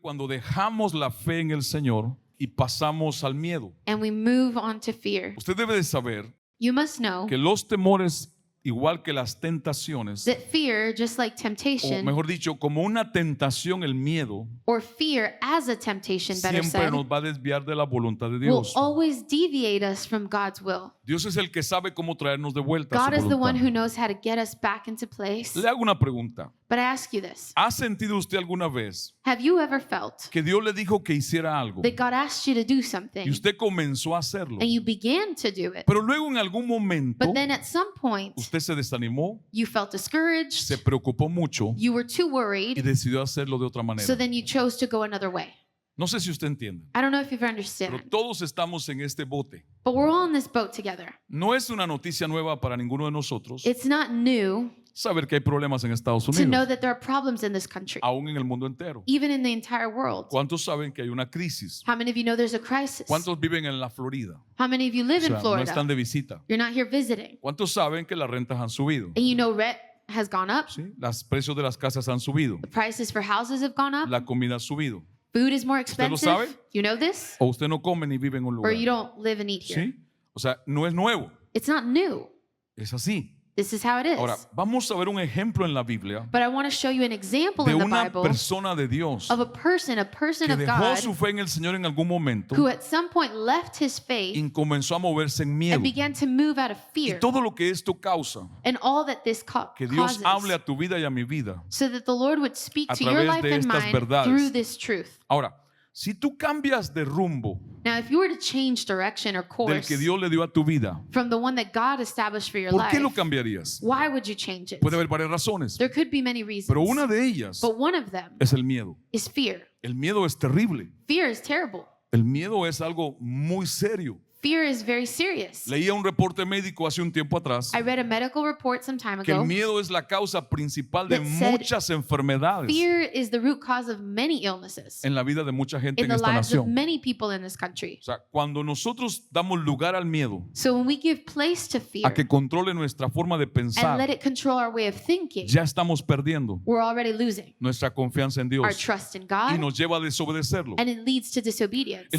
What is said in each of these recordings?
cuando dejamos la fe en el Señor y pasamos al miedo. and we move on to fear. Usted debe de saber You must know que los temores, igual que las tentaciones, that fear, just like o temptation, mejor dicho, como una tentación, el miedo or fear as a temptation, better siempre said, nos va a desviar de la voluntad de will Dios. always deviate us from God's will. Dios es el que sabe cómo traernos de vuelta a God su is the one who voluntad. knows how to get us back into place. Le hago una pregunta. But I ask you this. ¿Ha sentido usted alguna vez Have you ever felt que Dios le dijo que hiciera algo that God asked you to do y something usted comenzó a hacerlo, and you began to do it, pero luego en algún momento but then at some point usted se desanimó, you felt discouraged, se preocupó mucho you were too y worried, decidió hacerlo de otra manera? so then you chose to go another way? No sé si usted entiende, I don't know if you've pero understood, todos estamos en este bote. but we're all in this boat together. No es una noticia nueva para ninguno de nosotros It's not new saber que hay problemas en Estados to know Unidos, that there are problems in this country, aún en el mundo entero. even in the entire world. ¿Cuántos saben que hay una crisis? How many of you know there's a crisis? ¿Cuántos viven en la Florida? How many of you live O in sea, no están Florida? de visita. You're not here visiting. ¿Cuántos saben que las rentas han subido? And you know rent has gone up. ¿Sí? Los precios de las casas han subido. The prices for houses have gone up. La comida ha subido. Food is more lo expensive. sabe? You know this? O usted no come ni vive en un Or lugar. you don't live and eat here. ¿Sí? O sea, no es nuevo. It's not new. Es así. This is how it is. Ahora, vamos a ver un ejemplo en la Biblia But I want to show you an example de in the una Bible persona de Dios of a person que of dejó God, su fe en el Señor en algún momento who at some point left his faith y comenzó a moverse en miedo. and began to move out of Y fear todo lo que esto causa, and all that this que Dios causes, hable a tu vida y a mi vida. so that the Lord would speak a to your través life de and estas mine verdades. through this truth. Ahora, si tú cambias de rumbo Now, if you were to change direction or del course que Dios le dio a tu vida, from the one that God established for your ¿por life, qué lo cambiarías? why would you change it? Puede haber varias razones, There could be many reasons, pero una de ellas but one of them es el miedo. is fear. El miedo es terrible. Fear is terrible. El miedo es algo muy serio. Fear is very serious. Leía un reporte médico hace un tiempo atrás I read a medical report some time que el ago. miedo es la causa principal de that said muchas enfermedades Fear is the root cause of many illnesses en la vida de mucha gente in en the esta lives of nación. many people in this country. O sea, cuando nosotros damos lugar al miedo So when we give place to fear a que controle nuestra forma de and let pensar, it control our way of thinking, ya estamos perdiendo we're already losing nuestra confianza en our Dios trust in y God, nos lleva a desobedecerlo. and it leads to disobedience.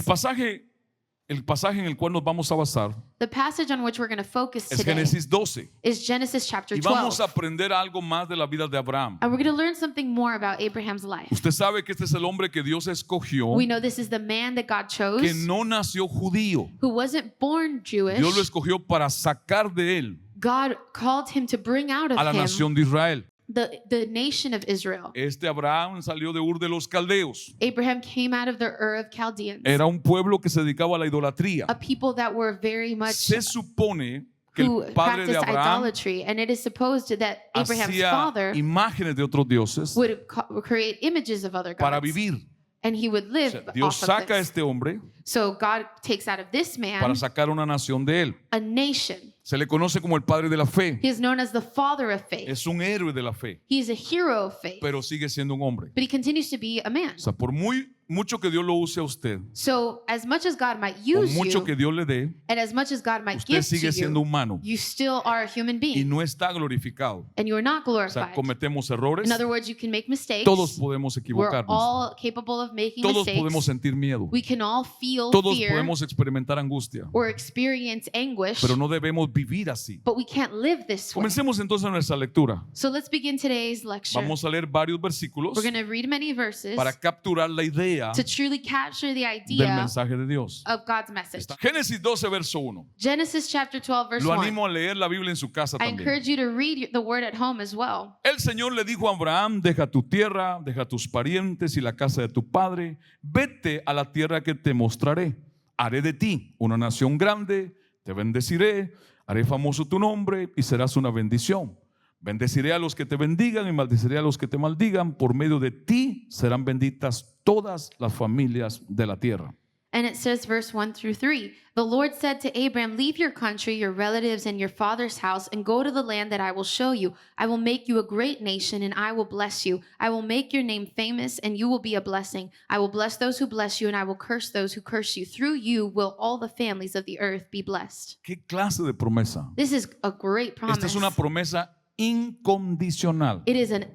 El pasaje en el cual nos vamos a basar The passage on which we're going to focus es today Génesis 12 is Genesis chapter y vamos 12. a aprender algo más de la vida de Abraham. And we're going to learn something more about Abraham's life. Usted sabe que este es el hombre que Dios escogió, We know this is the man that God chose, que no nació judío. who wasn't born Jewish. Dios lo escogió para sacar de él God called him to bring out of a la him nación de Israel. the nation of Israel. Este Abraham salió de Ur de los Caldeos. Abraham came out of the Ur of Chaldeans, Era un pueblo que se dedicaba a la idolatría. a people that were very much Se supone que who el padre de practiced Abraham idolatry, and it is supposed that Abraham's hacía father imágenes de otros dioses would create images of other para gods, vivir. and he would O live sea, Dios off of saca a this. este hombre So God takes out of this man para sacar una nación de él. a nation. Se le conoce como el padre de la fe. He is known as the father of faith. Es un héroe de la fe, He is a hero of faith, pero sigue siendo un hombre. but he continues to be a man. O sea, por mucho que Dios lo use a usted, So as much as God might o use mucho you, que Dios le dé, and as much as God might usted give sigue to siendo you, humano you still are a human y being, no está glorificado. and you are not O sea, glorified. cometemos errores, In other words, you can make mistakes. todos podemos We're equivocarnos, all capable of making todos podemos mistakes. sentir miedo, We can all feel todos fear podemos experimentar angustia, or experience anguish, pero no debemos vivir así. but we can't live this way. Comencemos entonces nuestra lectura. So let's begin today's lecture. Vamos a leer varios versículos We're going to read many verses para capturar la idea to truly capture the del idea mensaje de Dios. of God's message. Génesis 12, verso 1. Genesis chapter 12, verse Lo 1. animo a leer la Biblia en su casa I también. encourage you to read the word at home as well. El Señor le dijo a Abraham: deja tu tierra, deja tus parientes y la casa de tu padre, vete a la tierra que te mostraré. Haré de ti una nación grande, te bendeciré, haré famoso tu nombre y serás una bendición. Bendeciré a los que te bendigan y maldeciré a los que te maldigan. Por medio de ti serán benditas todas las familias de la tierra. And it says, verse 1 through 3, the Lord said to Abram, leave your country, your relatives, and your father's house, and go to the land that I will show you. I will make you a great nation, and I will bless you. I will make your name famous, and you will be a blessing. I will bless those who bless you, and I will curse those who curse you. Through you will all the families of the earth be blessed. ¿Qué clase de promesa? This is a great promise. Esta es una promesa incondicional, It is an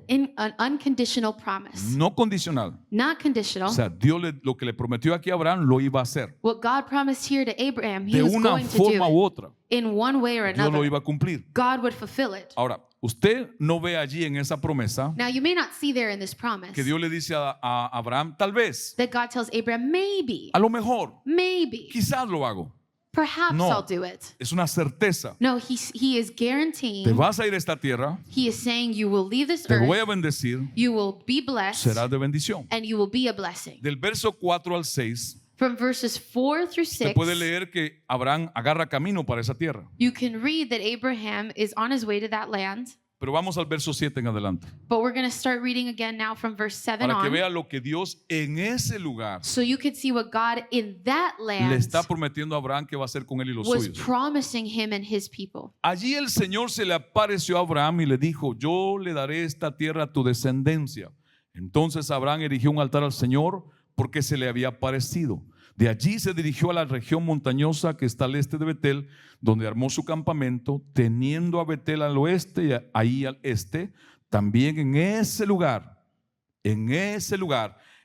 unconditional promise, no condicional. not conditional. O sea, Dios lo que le prometió aquí a Abraham lo iba a hacer. What God promised here to Abraham, he De was una going to forma do u it otra, in one way or Dios lo another. iba a cumplir. God would fulfill it. Ahora, usted no ve allí en esa promesa Now, you may not see there in this promise que Dios le dice a Abraham, tal vez, that God tells Abraham, maybe, a lo mejor, maybe, quizás lo hago. perhaps No. I'll do it. Es una certeza. No, he is Te guaranteeing, vas a ir a esta tierra, he is saying you will leave this te voy earth, a bendecir, you will be blessed, serás de bendición. and you will be a blessing. Del verso 4 al 6, From verses 4 through se 6, puede leer que Abraham agarra camino para esa tierra. you can read that Abraham is on his way to that land. Pero vamos al verso 7 en adelante, But we're going to start reading again now from verse 7 para que on, vea lo que Dios en ese lugar so you could see what God in that le land está prometiendo a Abraham que va a hacer con él y los was suyos. promising him and his people. Allí el Señor se le apareció a Abraham y le dijo, yo le daré esta tierra a tu descendencia. Entonces Abraham erigió un altar al Señor porque se le había aparecido. De allí se dirigió a la región montañosa que está al este de Betel, donde armó su campamento, teniendo a Betel al oeste y ahí al este. También en ese lugar,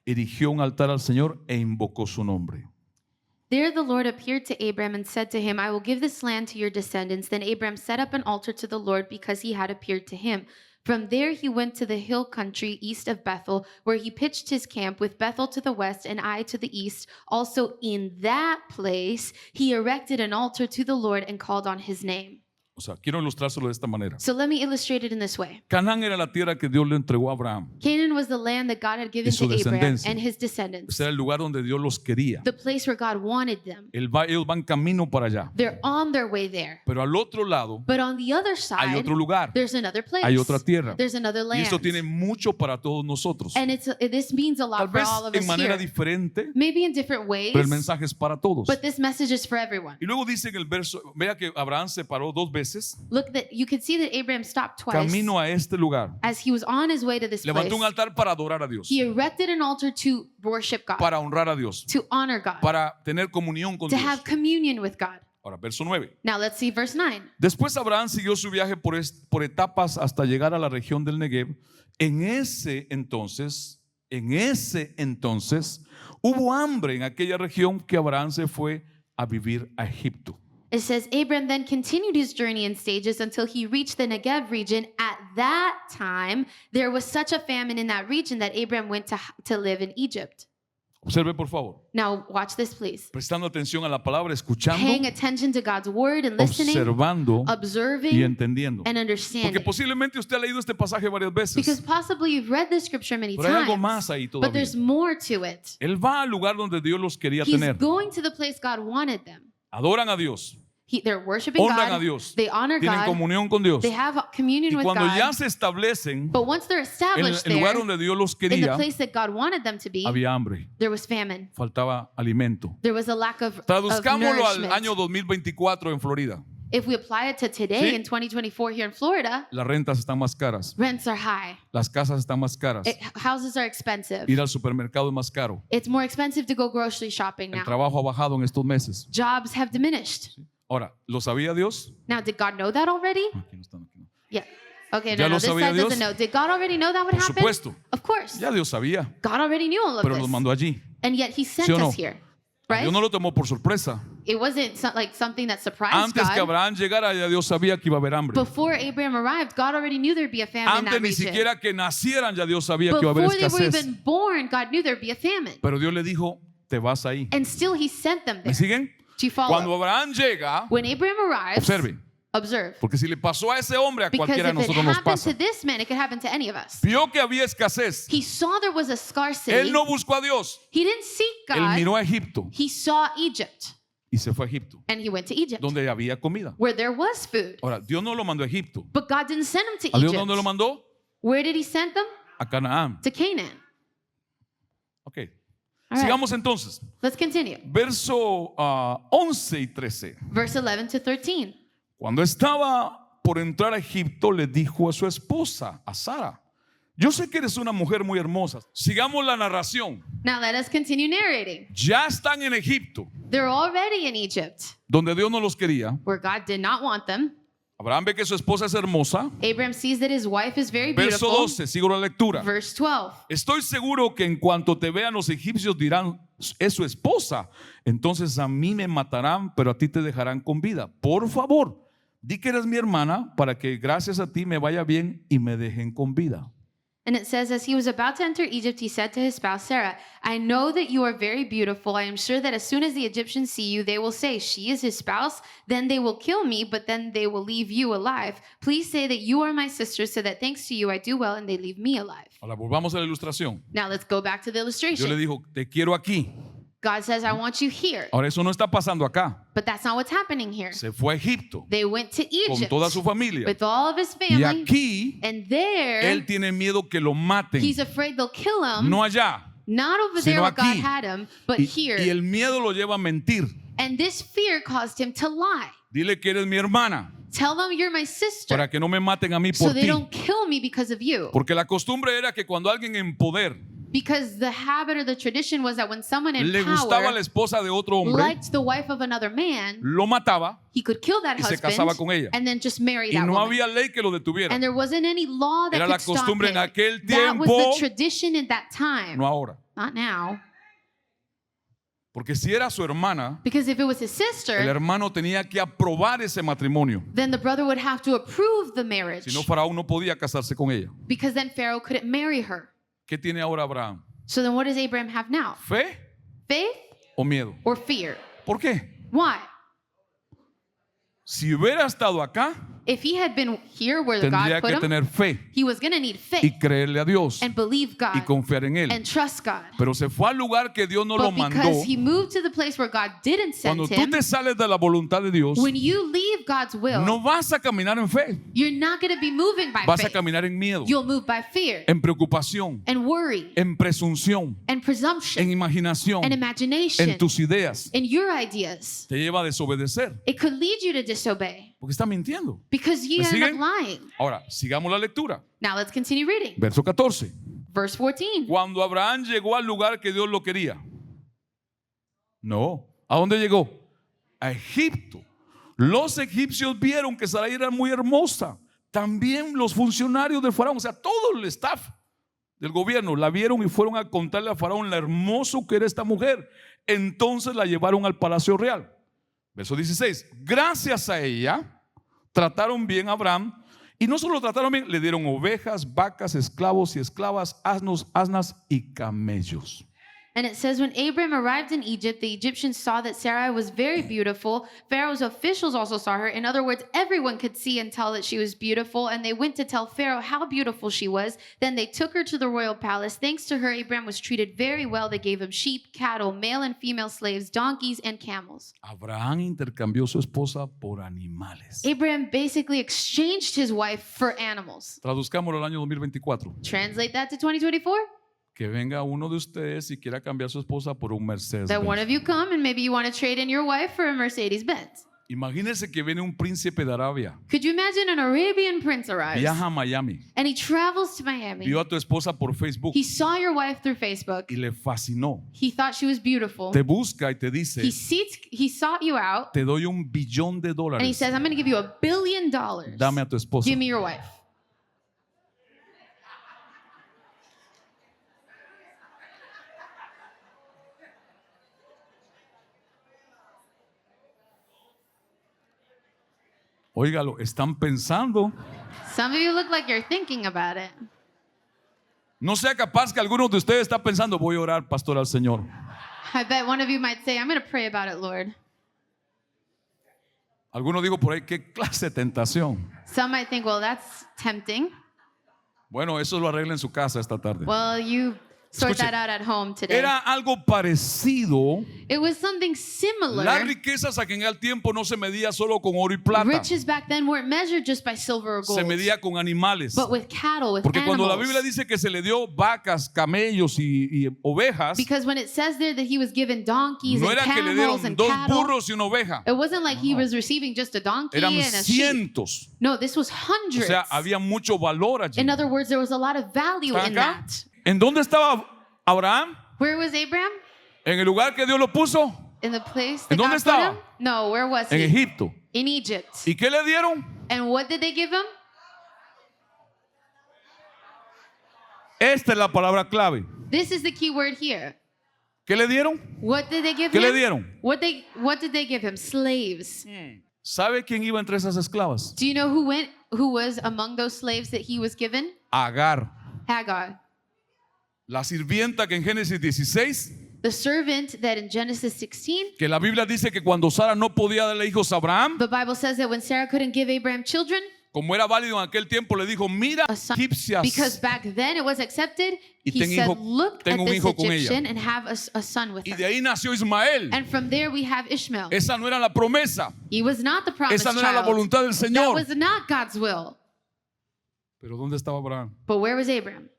erigió un altar al Señor e invocó su nombre. There the Lord appeared to Abram and said to him, I will give this land to your descendants. Then Abram set up an altar to the Lord because he had appeared to him. From there he went to the hill country east of Bethel, where he pitched his camp, with Bethel to the west and Ai to the east. Also in that place he erected an altar to the Lord and called on his name. O sea, quiero ilustrárselo de esta manera. So let me illustrate it in this way. Canaán era la tierra que Dios le entregó a Abraham. Canaan was the land that God had given su to Abraham descendencia. and his descendants, Ese era el lugar donde Dios los quería. the place where God wanted them. Ellos van camino para allá. They're on their way there. Pero al otro lado But on the other hay side, otro lugar, there's another place. hay otra tierra. There's another Y land. esto tiene mucho para todos nosotros. And this means a Tal lot for vez all of en us manera here. diferente, Maybe in different ways, pero el mensaje es para todos. but this message is for everyone. Y luego dice en el verso, vea que Abraham se paró 2 veces Look, that you could see that Abraham stopped twice camino a este lugar. as he was on his way to this place. Levantó un altar para adorar a Dios, He erected an altar to worship God, para honrar a Dios, to honor God, para tener comunión con to Dios. have communion with God. Ahora, verso 9. Now let's see verse 9. Después Abraham siguió su viaje por etapas hasta llegar a la región del Negev. En ese entonces, hubo hambre en aquella región que Abraham se fue a vivir a Egipto. It says, Abram then continued his journey in stages until he reached the Negev region. At that time, there was such a famine in that region that Abram went to live in Egypt. Observe por favor, Now, watch this, please. prestando atención a la palabra, escuchando, Paying attention to God's word and listening, observando y observing, entendiendo. and Porque understanding. posiblemente usted ha leído este pasaje varias Because veces, possibly you've read this scripture many pero hay algo times, más ahí but todavía. there's more to it. Él va al lugar donde Dios los quería He's tener. going to the place God wanted them. Adoran a Dios, They're worshiping honran a God. Dios, They honor tienen God. comunión con Dios. They have communion Y with cuando ya God. se establecen But once they're en established el lugar there, donde Dios los in the quería, place that God wanted them to be, había hambre, there was famine. faltaba alimento. There was a lack of Traduzcámoslo al nourishment. año 2024 en Florida. If we apply it to today Sí. in 2024 here in Florida, Las rentas están más caras, rents are high. las casas están más caras, Houses are expensive. ir al supermercado es más caro. It's more expensive to go grocery shopping El now. trabajo ha bajado en estos meses. Jobs have diminished. Ahora, ¿lo sabía Dios? Now, did God know that already? Aquí no están, aquí no. Yeah. Okay, ¿Ya no, lo this sabía side Dios? doesn't know. Did God already know that would Por happen? supuesto, Of course. ya Dios sabía, God already knew all of pero nos this. mandó allí. And yet he sent ¿Sí o no? us here. A Right? Dios no lo tomó por sorpresa. It wasn't like something that surprised Antes que God. Abraham llegara, ya Dios sabía que iba a haber hambre. Before Abraham arrived, God already knew there'd be a famine in Antes that ni region. siquiera que nacieran, ya Dios sabía que iba a haber Before they were escasez. even born, God knew there'd be a famine. Pero Dios le dijo, te vas ahí. And still he sent them ¿Me there. siguen? Do you follow? Cuando Abraham llega, When Abraham arrives, observe, observe. porque si le pasó a ese hombre, a Because cualquiera de if it nosotros nos happened to pasa. this man, it could happen to any of us. Vio que había escasez. He saw there was a scarcity. Él no buscó a Dios. He didn't seek Él God. miró a Egipto He saw Egypt. y se fue a Egipto, And he went to Egypt, donde había comida. where there was food. Ahora, Dios no lo mandó a Egipto. But God didn't send him to ¿A Dios Egypt. dónde lo mandó? Where did he send them? A Canaán. To Canaan. Ok. All right. Sigamos entonces. Let's continue. Verso 11 y 13. Verse 11 to 13. Cuando estaba por entrar a Egipto, le dijo a su esposa, a Sara, yo sé que eres una mujer muy hermosa. Sigamos la narración. Now let us continue narrating. Ya están en Egipto, They're already in Egypt, donde Dios no los quería. where God did not want them. Abraham ve que su esposa es hermosa. Abraham sees that his wife is very Verso beautiful. 12, sigo la lectura. Verse 12. Estoy seguro que en cuanto te vean los egipcios dirán, es su esposa. Entonces a mí me matarán, pero a ti te dejarán con vida. Por favor, di que eres mi hermana para que gracias a ti me vaya bien y me dejen con vida. And it says, as he was about to enter Egypt, he said to his spouse Sarah, I know that you are very beautiful. I am sure that as soon as the Egyptians see you, they will say, she is his spouse. Then they will kill me, but then they will leave you alive. Please say that you are my sister, so that thanks to you I do well and they leave me alive. Ahora volvamos a la ilustración. Now let's go back to the Dios le illustration. dijo, te quiero aquí. God says, I want you here. Ahora eso no está pasando acá. But that's not what's happening here. Se fue a Egipto They went to con Egypt toda su familia. with all of his Y family. aquí And there, él tiene miedo que lo maten. he's afraid they'll kill him. No allá. Not over there sino where God aquí. had him, but Y here. el miedo lo lleva a mentir. And this fear caused him to lie. Dile que eres mi hermana Tell them you're my sister, para que no me maten a mí so por they ti. don't kill me because of you. Porque la costumbre era que cuando alguien en poder Because the habit or the tradition was that when someone in le gustaba la power esposa de otro hombre, liked the wife of another man, lo mataba he could kill that y se casaba con husband ella. and then just marry Y that no woman. había ley que lo detuviera. And there wasn't any law that Era la could stop costumbre en him. aquel That was tiempo, the tradition in that time. no ahora. Not now. Porque si era su hermana, Because if it was his el sister, hermano tenía que aprobar ese matrimonio. then the brother would have to approve the marriage. Si no, Faraón no podía casarse con ella. Because then Pharaoh couldn't marry her. ¿Qué tiene ahora Abraham? So then what does Abraham have now? ¿Fe Faith o miedo? or fear? ¿Por qué? Why? Si hubiera estado acá, If he had been here where tendría God put que him, tener fe he was going to need y faith creerle a Dios and believe God y confiar en Él. and trust God. Pero se fue al lugar que Dios no lo But mandó. because he moved to the place where God didn't send Cuando tú him, te sales de la voluntad de Dios, when you leave God's will, no vas a caminar en fe, you're not going to be moving by vas a faith. caminar en miedo, You'll move by fear en preocupación, and worry en presunción, and presumption en imaginación, and imagination en tus ideas. and your ideas. Te lleva a desobedecer It could lead you to disobey porque está mintiendo. because you ¿Me end siguen? up lying. Ahora, sigamos la lectura. Now let's continue reading. Verso 14. Verse 14. Cuando Abraham llegó al lugar que Dios lo quería. No. ¿A dónde llegó? A Egipto. Los egipcios vieron que Sarai era muy hermosa. También los funcionarios del faraón, o sea, todo el staff del gobierno la vieron y fueron a contarle a faraón la hermoso que era esta mujer. Entonces la llevaron al palacio real. Verso 16. Gracias a ella trataron bien a Abraham. Y no solo lo trataron bien, le dieron ovejas, vacas, esclavos y esclavas, asnos, asnas y camellos. And it says, when Abram arrived in Egypt, the Egyptians saw that Sarai was very beautiful. Pharaoh's officials also saw her. In other words, everyone could see and tell that she was beautiful. And they went to tell Pharaoh how beautiful she was. Then they took her to the royal palace. Thanks to her, Abram was treated very well. They gave him sheep, cattle, male and female slaves, donkeys, and camels. Abraham intercambió su esposa por animales. Abraham basically exchanged his wife for animals. Traduzcámoslo al año 2024. Translate that to 2024. Que venga uno de ustedes y quiera cambiar su esposa por un Mercedes. That one Benz. of you come and maybe you want to trade in your wife for a Mercedes-Benz. Imagínense que viene un príncipe de Arabia, Could you imagine an Arabian prince arrives viaja a Miami, and he travels to Miami? vio a tu esposa por Facebook He saw your wife through Facebook. y le fascinó. He thought she was beautiful. Te busca y te dice, He sought you out te doy $1 billón and he dólares. says, I'm going to give you $1 billion. Dame a tu esposa. Give me your wife. Óigalo, están pensando. Some of you look like you're thinking about it. No sea capaz que algunos de ustedes está pensando, voy a orar, pastor, al Señor. I bet one of you might say, I'm going to pray about it, Lord. Alguno dijo por ahí, qué clase de tentación. Some might think, well, that's tempting. Bueno, eso lo arregla en su casa esta tarde. Well, you sort Escuche, that out at home today. Era algo parecido. It was something similar. Las riquezas aquí en el tiempo no se medía solo con oro y plata. Riches back then weren't measured just by silver or gold, Se medía con animales. but with cattle, with Porque cuando la animals. Biblia dice que se le dio vacas, camellos y ovejas, Because when it says there that he was given donkeys no and era que le camels dieron and dos cattle, burros y una oveja. it wasn't like he was receiving just a donkey Eran and a sheep. cientos. No, this was O hundreds. sea, había mucho valor allí. In other words, there was a lot of value ¿Están in acá? that. ¿En dónde estaba Abraham? Where was Abraham? En el lugar que Dios lo puso, In the place ¿En that dónde God put estaba? him? No, where was en he? Egipto. In Egypt. ¿Y qué le dieron? And what did they give him? Esta es la palabra clave. This is the key word here. ¿Qué le dieron? What did they give ¿Qué him? le dieron? What did they give him? Slaves. ¿Sabe quién iba entre esas esclavas? Do you know who was among those slaves that he was given? Agar, Hagar. la sirvienta que en Génesis 16, The servant that in Genesis 16, que la Biblia dice que cuando Sara no podía darle hijos a Abraham, the Bible says that when Sarah couldn't give Abraham children, como era válido en aquel tiempo, le dijo, mira, a son, egipcias, because back then it was accepted, Y he ten said, hijo- look tengo at un this hijo con ella. Egyptian and have a son with y her. de ahí nació Ismael. And from there we have Ishmael. Esa no era la promesa, He was not the promised esa no era la child. voluntad del That Señor. was not God's will. Pero ¿dónde estaba Abraham? But where was Abraham?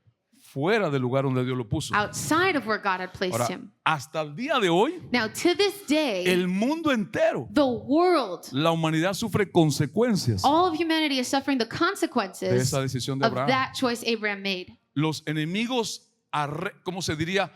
Fuera del lugar donde Dios lo puso. Outside of where God had placed Ahora, him. hasta el día de hoy, Now, to this day, el mundo entero, the world, la humanidad sufre consecuencias all of humanity is suffering the de consequences esa decisión de of Abraham. that choice Abraham made. Los enemigos, ¿cómo se diría?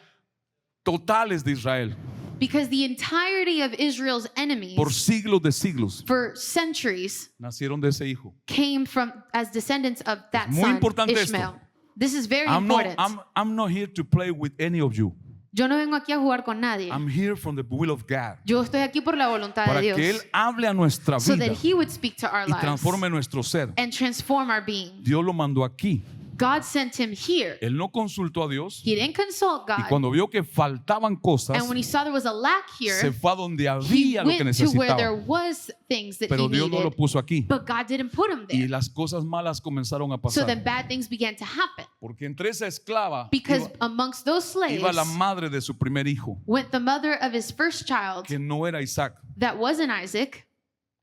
Totales de Israel, Because the entirety of Israel's enemies por siglos de siglos, for centuries nacieron de ese hijo. came from as descendants of that muy son, importante esto. Ishmael. This is very I'm important. not here to play with any of you. Yo no vengo aquí a jugar con nadie. I'm here from the will of God. Yo estoy aquí por la voluntad Para de que Él Dios. hable a nuestra So vida that He would speak to our y lives transforme nuestro ser. and transform our being. Dios lo mandó aquí. God sent him here. Él no consultó a Dios He didn't consult y God. cuando vio que faltaban cosas, And when he saw there was a lack se here, fue a donde he había lo que went to where there necesitaba. was things that he Pero Dios no lo needed. puso aquí. But God didn't put him Y there. las cosas malas comenzaron a So pasar. then bad things began to happen. Porque entre esa esclava Because iba, amongst those slaves iba la madre de su primer hijo, went the mother of his first child que no era Isaac. that wasn't Isaac.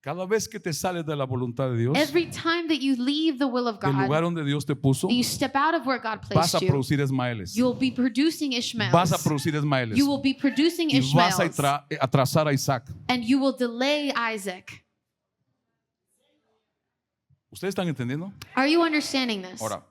Cada vez que te sales de la voluntad de Dios, Every time that you leave the will of del lugar God, donde Dios te puso, you step out of where God vas a placed you, producir Ismaeles. you'll be producing Ishmaels. Vas a producir Ismaeles. You will be producing Y vas a Ishmaels. atrasar a Isaac. And you will delay Isaac. ¿Ustedes están entendiendo? Are you understanding this? Ahora,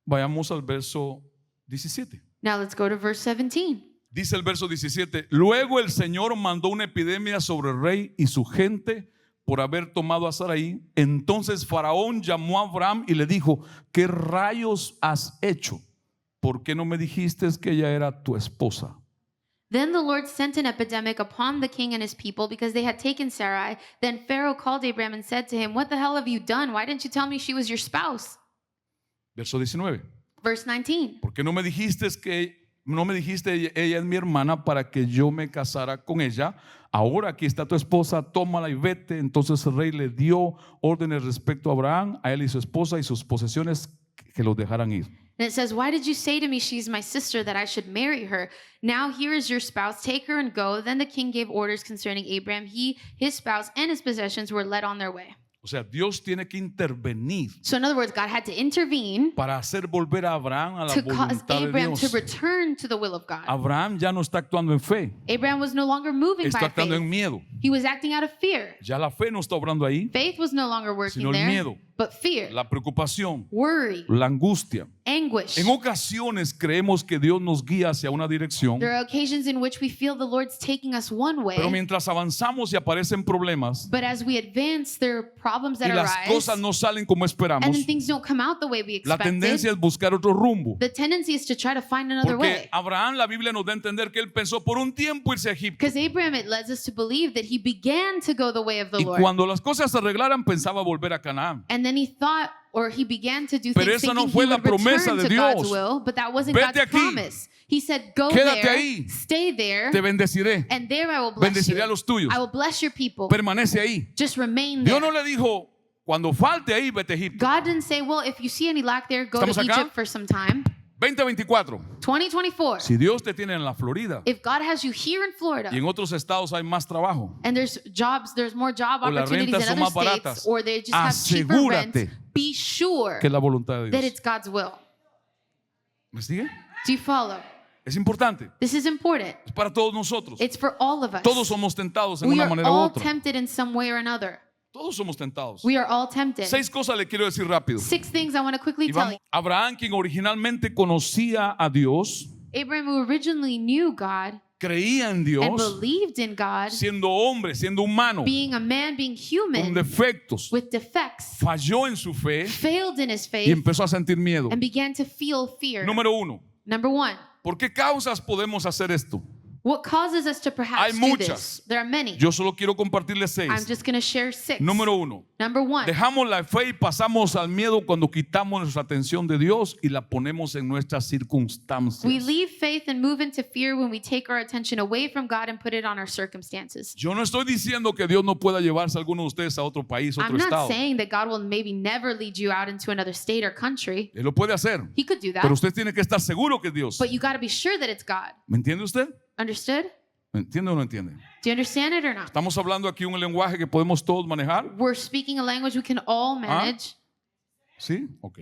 vayamos al verso 17. Now let's go to verse 17. Dice el verso 17, luego el Señor mandó una epidemia sobre el rey y su gente por haber tomado a Sarai. Entonces Faraón llamó a Abraham y le dijo, ¿qué rayos has hecho? ¿Por qué no me dijiste que ella era tu esposa? Then the Lord sent an epidemic upon the king and his people because they had taken Sarai. Then Pharaoh called Abraham and said to him, what the hell have you done? Why didn't you tell me she was your spouse? Verso 19, Verse 19. ¿por qué no me dijiste ella es mi hermana para que yo me casara con ella? Ahora aquí está tu esposa, tómala y vete. Entonces el rey le dio órdenes respecto a Abraham, a él y su esposa y sus posesiones que los dejaran ir. And it says, why did you say to me, she's my sister, that I should marry her? Now here is your spouse, take her and go. Then the king gave orders concerning Abraham. He, his spouse, and his possessions were led on their way. O sea, Dios tiene que intervenir So in other words, God had to intervene para hacer volver a Abraham a la to cause voluntad de Abraham to Dios. return to the will of God. Abraham ya no está actuando en fe, Abraham was no longer moving está by actuando en faith. miedo. He was acting out of fear. Ya la fe no está obrando ahí, Faith was no longer working sino el there, miedo, but fear, la preocupación, worry, la angustia. anguish. En ocasiones creemos que Dios nos guía hacia una dirección, There are occasions in which we feel the Lord's taking us one way, pero mientras avanzamos y aparecen problemas but as we advance, there are problems y that las arise, cosas no salen como and esperamos, then things don't come out the way we la tendencia expected. es buscar otro rumbo. The tendency is to try to find another Porque way. Abraham, la Biblia nos da a entender que él pensó por un tiempo irse a Egipto. Because Abraham, it led us to believe that he began to go the way of the Y Lord. cuando las cosas se arreglaran, pensaba volver a Canaán. And then he thought, or he began to do Pero things esa no thinking fue he la would promesa return de to God's Dios. will, but that wasn't Vete God's aquí. promise. He said, go Quédate there, ahí. stay there, Te bendeciré. and there I will bless Bendeciré a you. los tuyos. I will bless your people. Permanece ahí. Just remain there. Dios no le dijo, cuando falte ahí, vete a Egipto. God didn't say, well, if you see any lack there, go to ¿Estamos acá? Egypt for some time. 2024. 2024. Si Dios te tiene en la Florida If God has you here in Florida, y en otros estados hay más trabajo, and there's more job O las opportunities rentas in son other más baratas, states, or they just have cheaper rent, asegúrate be sure que es la voluntad de that Dios. it's God's will. ¿Me sigue? Do you follow? Es importante. This is important. Es para todos nosotros. It's for all of us. Todos somos tentados en We una are manera u all otra. tempted in some way or another. Todos somos tentados. We are all tempted. 6 cosas le quiero decir rápido. 6 things I want to quickly Y tell vamos, you. Abraham, quien originalmente conocía a Dios, Abraham, who originally knew God, creía en and Dios, believed in God, siendo hombre, siendo humano, being a man, being con human, defectos, with defects, falló en su fe failed in his y faith, empezó a sentir miedo. and began to feel fear. Número uno, Number one, ¿por qué causas podemos hacer esto? what causes us to Hay perhaps do muchas. this? There are many. Yo solo quiero compartirles I'm 6. just going to share 6. Número uno, Number one, dejamos la fe y pasamos al miedo cuando quitamos nuestra atención de Dios y la ponemos en nuestras circunstancias. we leave faith and move into fear when we take our attention away from God and put it on our circumstances. Yo no estoy diciendo que Dios no pueda llevarse a alguno de ustedes a otro país, otro I'm not estado. saying that God will maybe never lead you out into another state or country. Él lo puede hacer, He could do that. pero usted tiene que estar seguro que es Dios. But you got to be sure that it's God. ¿Me entiende usted? Understood? ¿Me entiende o no entiende? Do you understand it or not? Estamos hablando aquí un lenguaje que podemos todos manejar. We're speaking a language we can all manage. ¿Sí? Ok.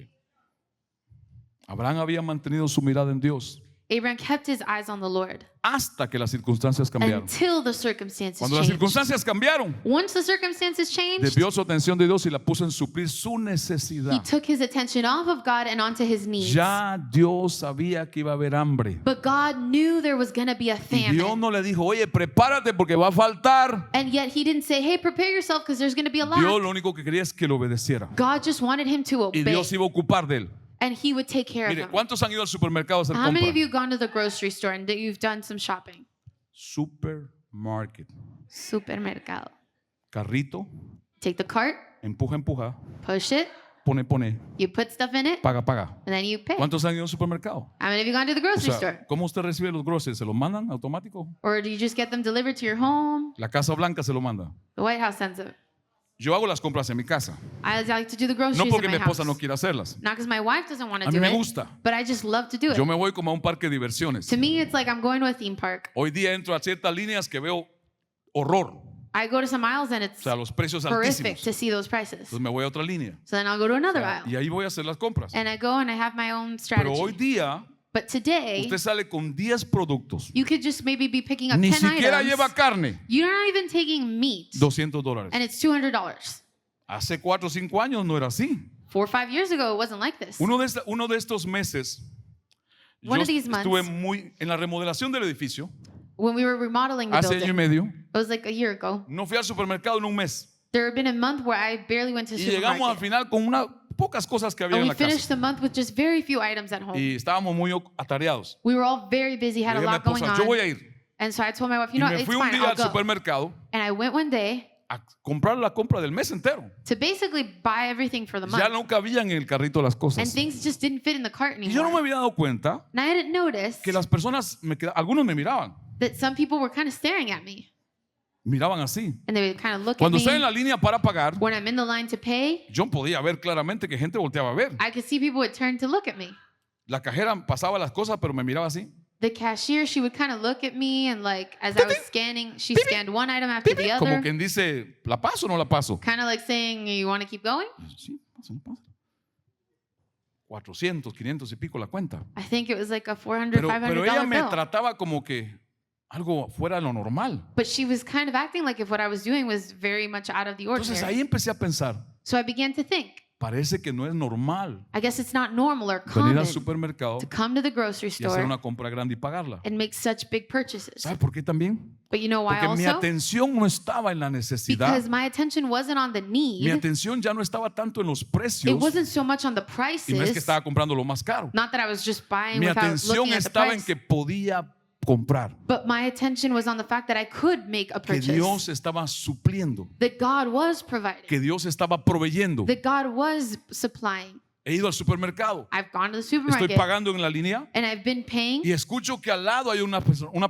Abraham había mantenido su mirada en Dios Abraham kept his eyes on the Lord hasta que las circunstancias cambiaron. until the circumstances Cuando las changed. circunstancias cambiaron, Once the circumstances changed, desvió su atención de Dios y la puso en suplir su he necesidad. took his attention off of God and onto his needs. Ya Dios sabía que iba a haber hambre. But God knew there was going to be a Y Dios famine. no le dijo, oye, prepárate porque va a faltar. And yet he didn't say, hey, prepare yourself because there's going to be a Dios lack. lo único que quería es que lo obedeciera. God just wanted him to Y obey. Dios iba a ocupar de él. And he would take care of Mire, him. ¿cuántos han ido al supermercado a hacer How many compra? of you have gone to the grocery store and that you've done some shopping? Supermarket. Supermercado. Carrito, Take the cart, empuja, empuja, push it, pone, you put stuff in it, paga, paga. and then you pay. ¿Cuántos han ido al supermercado? How many of you gone to the O grocery sea, store? ¿cómo usted recibe los groceries? ¿Se los mandan automático? Or do you just get them delivered to your home? La Casa Blanca se lo manda. The White House sends it. Yo hago las compras en mi casa. I like to do the groceries No in porque my mi esposa house. no quiera hacerlas. Not because my wife doesn't want to A mí do me it, gusta. but I just love to do Yo it. me voy como a un parque de diversiones. To me, it's like I'm going to a theme park. Hoy día entro a ciertas líneas que veo horror. I go to some aisles and O it's sea, los precios horrific altísimos. to see those prices. Entonces me voy a otra línea. So then I'll go to another aisle. Y ahí voy a hacer las compras. And I go and I have my own Pero hoy strategy. día But today, usted sale con 10 productos. you could just maybe be picking up Ni 10 siquiera items. lleva carne. You're not even taking meat. $200. And it's $200. Hace 4 o 5 años no era así. 4 or 5 years ago, it wasn't like this. Uno de estos meses, yo One of these estuve months. muy en la remodelación del edificio. When we were remodeling the Hace año y building, medio. it was like a year ago. No fui al supermercado en un mes. There had been a month where I barely went to the Y llegamos al supermarket. final con unas pocas cosas que había And en we la finished casa. the month with just very few items at home. Y estábamos muy atareados. We were all very busy, Le had a dije a mi lot going esposa, yo voy on. a ir. And so I told my wife, you Y know, me it's fui un fine, día I'll al go. supermercado And I went one day a comprar la compra del mes entero. to basically buy everything for the month. Ya no cabían en el carrito las And cosas. things just didn't fit in the cart Y yo no me anymore. había dado cuenta And I didn't notice que las personas, algunos me miraban. that some people were kind of staring at me. Miraban así. And they would kind of look at Cuando estoy en me. la línea para pagar, When I'm in the line to pay, yo podía ver claramente que gente volteaba a ver. I could see people would turn to look at me. La cajera pasaba las cosas, pero me miraba así. The cashier, she would kind of look at me and like as I was scanning, she scanned one item after the Como other, quien dice, ¿la paso o no la paso? kind of like saying, you want to keep going? Sí, pásala, pásala. 400, 500 y pico la cuenta. I think it was like a $400, Pero $500 ella me bill. trataba como que algo fuera de lo normal. But she was kind of acting like if what I was doing was very much out of the Entonces ordinary. ahí empecé a pensar, So I began to think, parece que no es normal I guess it's not normal or venir common al supermercado to come to the grocery y hacer store una compra grande y pagarla. and make such big purchases. ¿Sabe por qué también? But you know why Porque mi also? atención no estaba en la necesidad. Because my attention wasn't on the Mi need. atención ya no estaba tanto en los It precios. wasn't so much on the Y no es que prices. estaba comprando lo más caro. Not that I was just buying Mi without atención looking at the estaba en price. que podía comprar. But my attention was on the fact that I could make a Que purchase. Dios estaba supliendo. That God was providing. Que Dios estaba proveyendo. That God was supplying. He ido al supermercado. I've gone to the Estoy supermarket pagando en la línea and I've been paying. y escucho que al lado hay una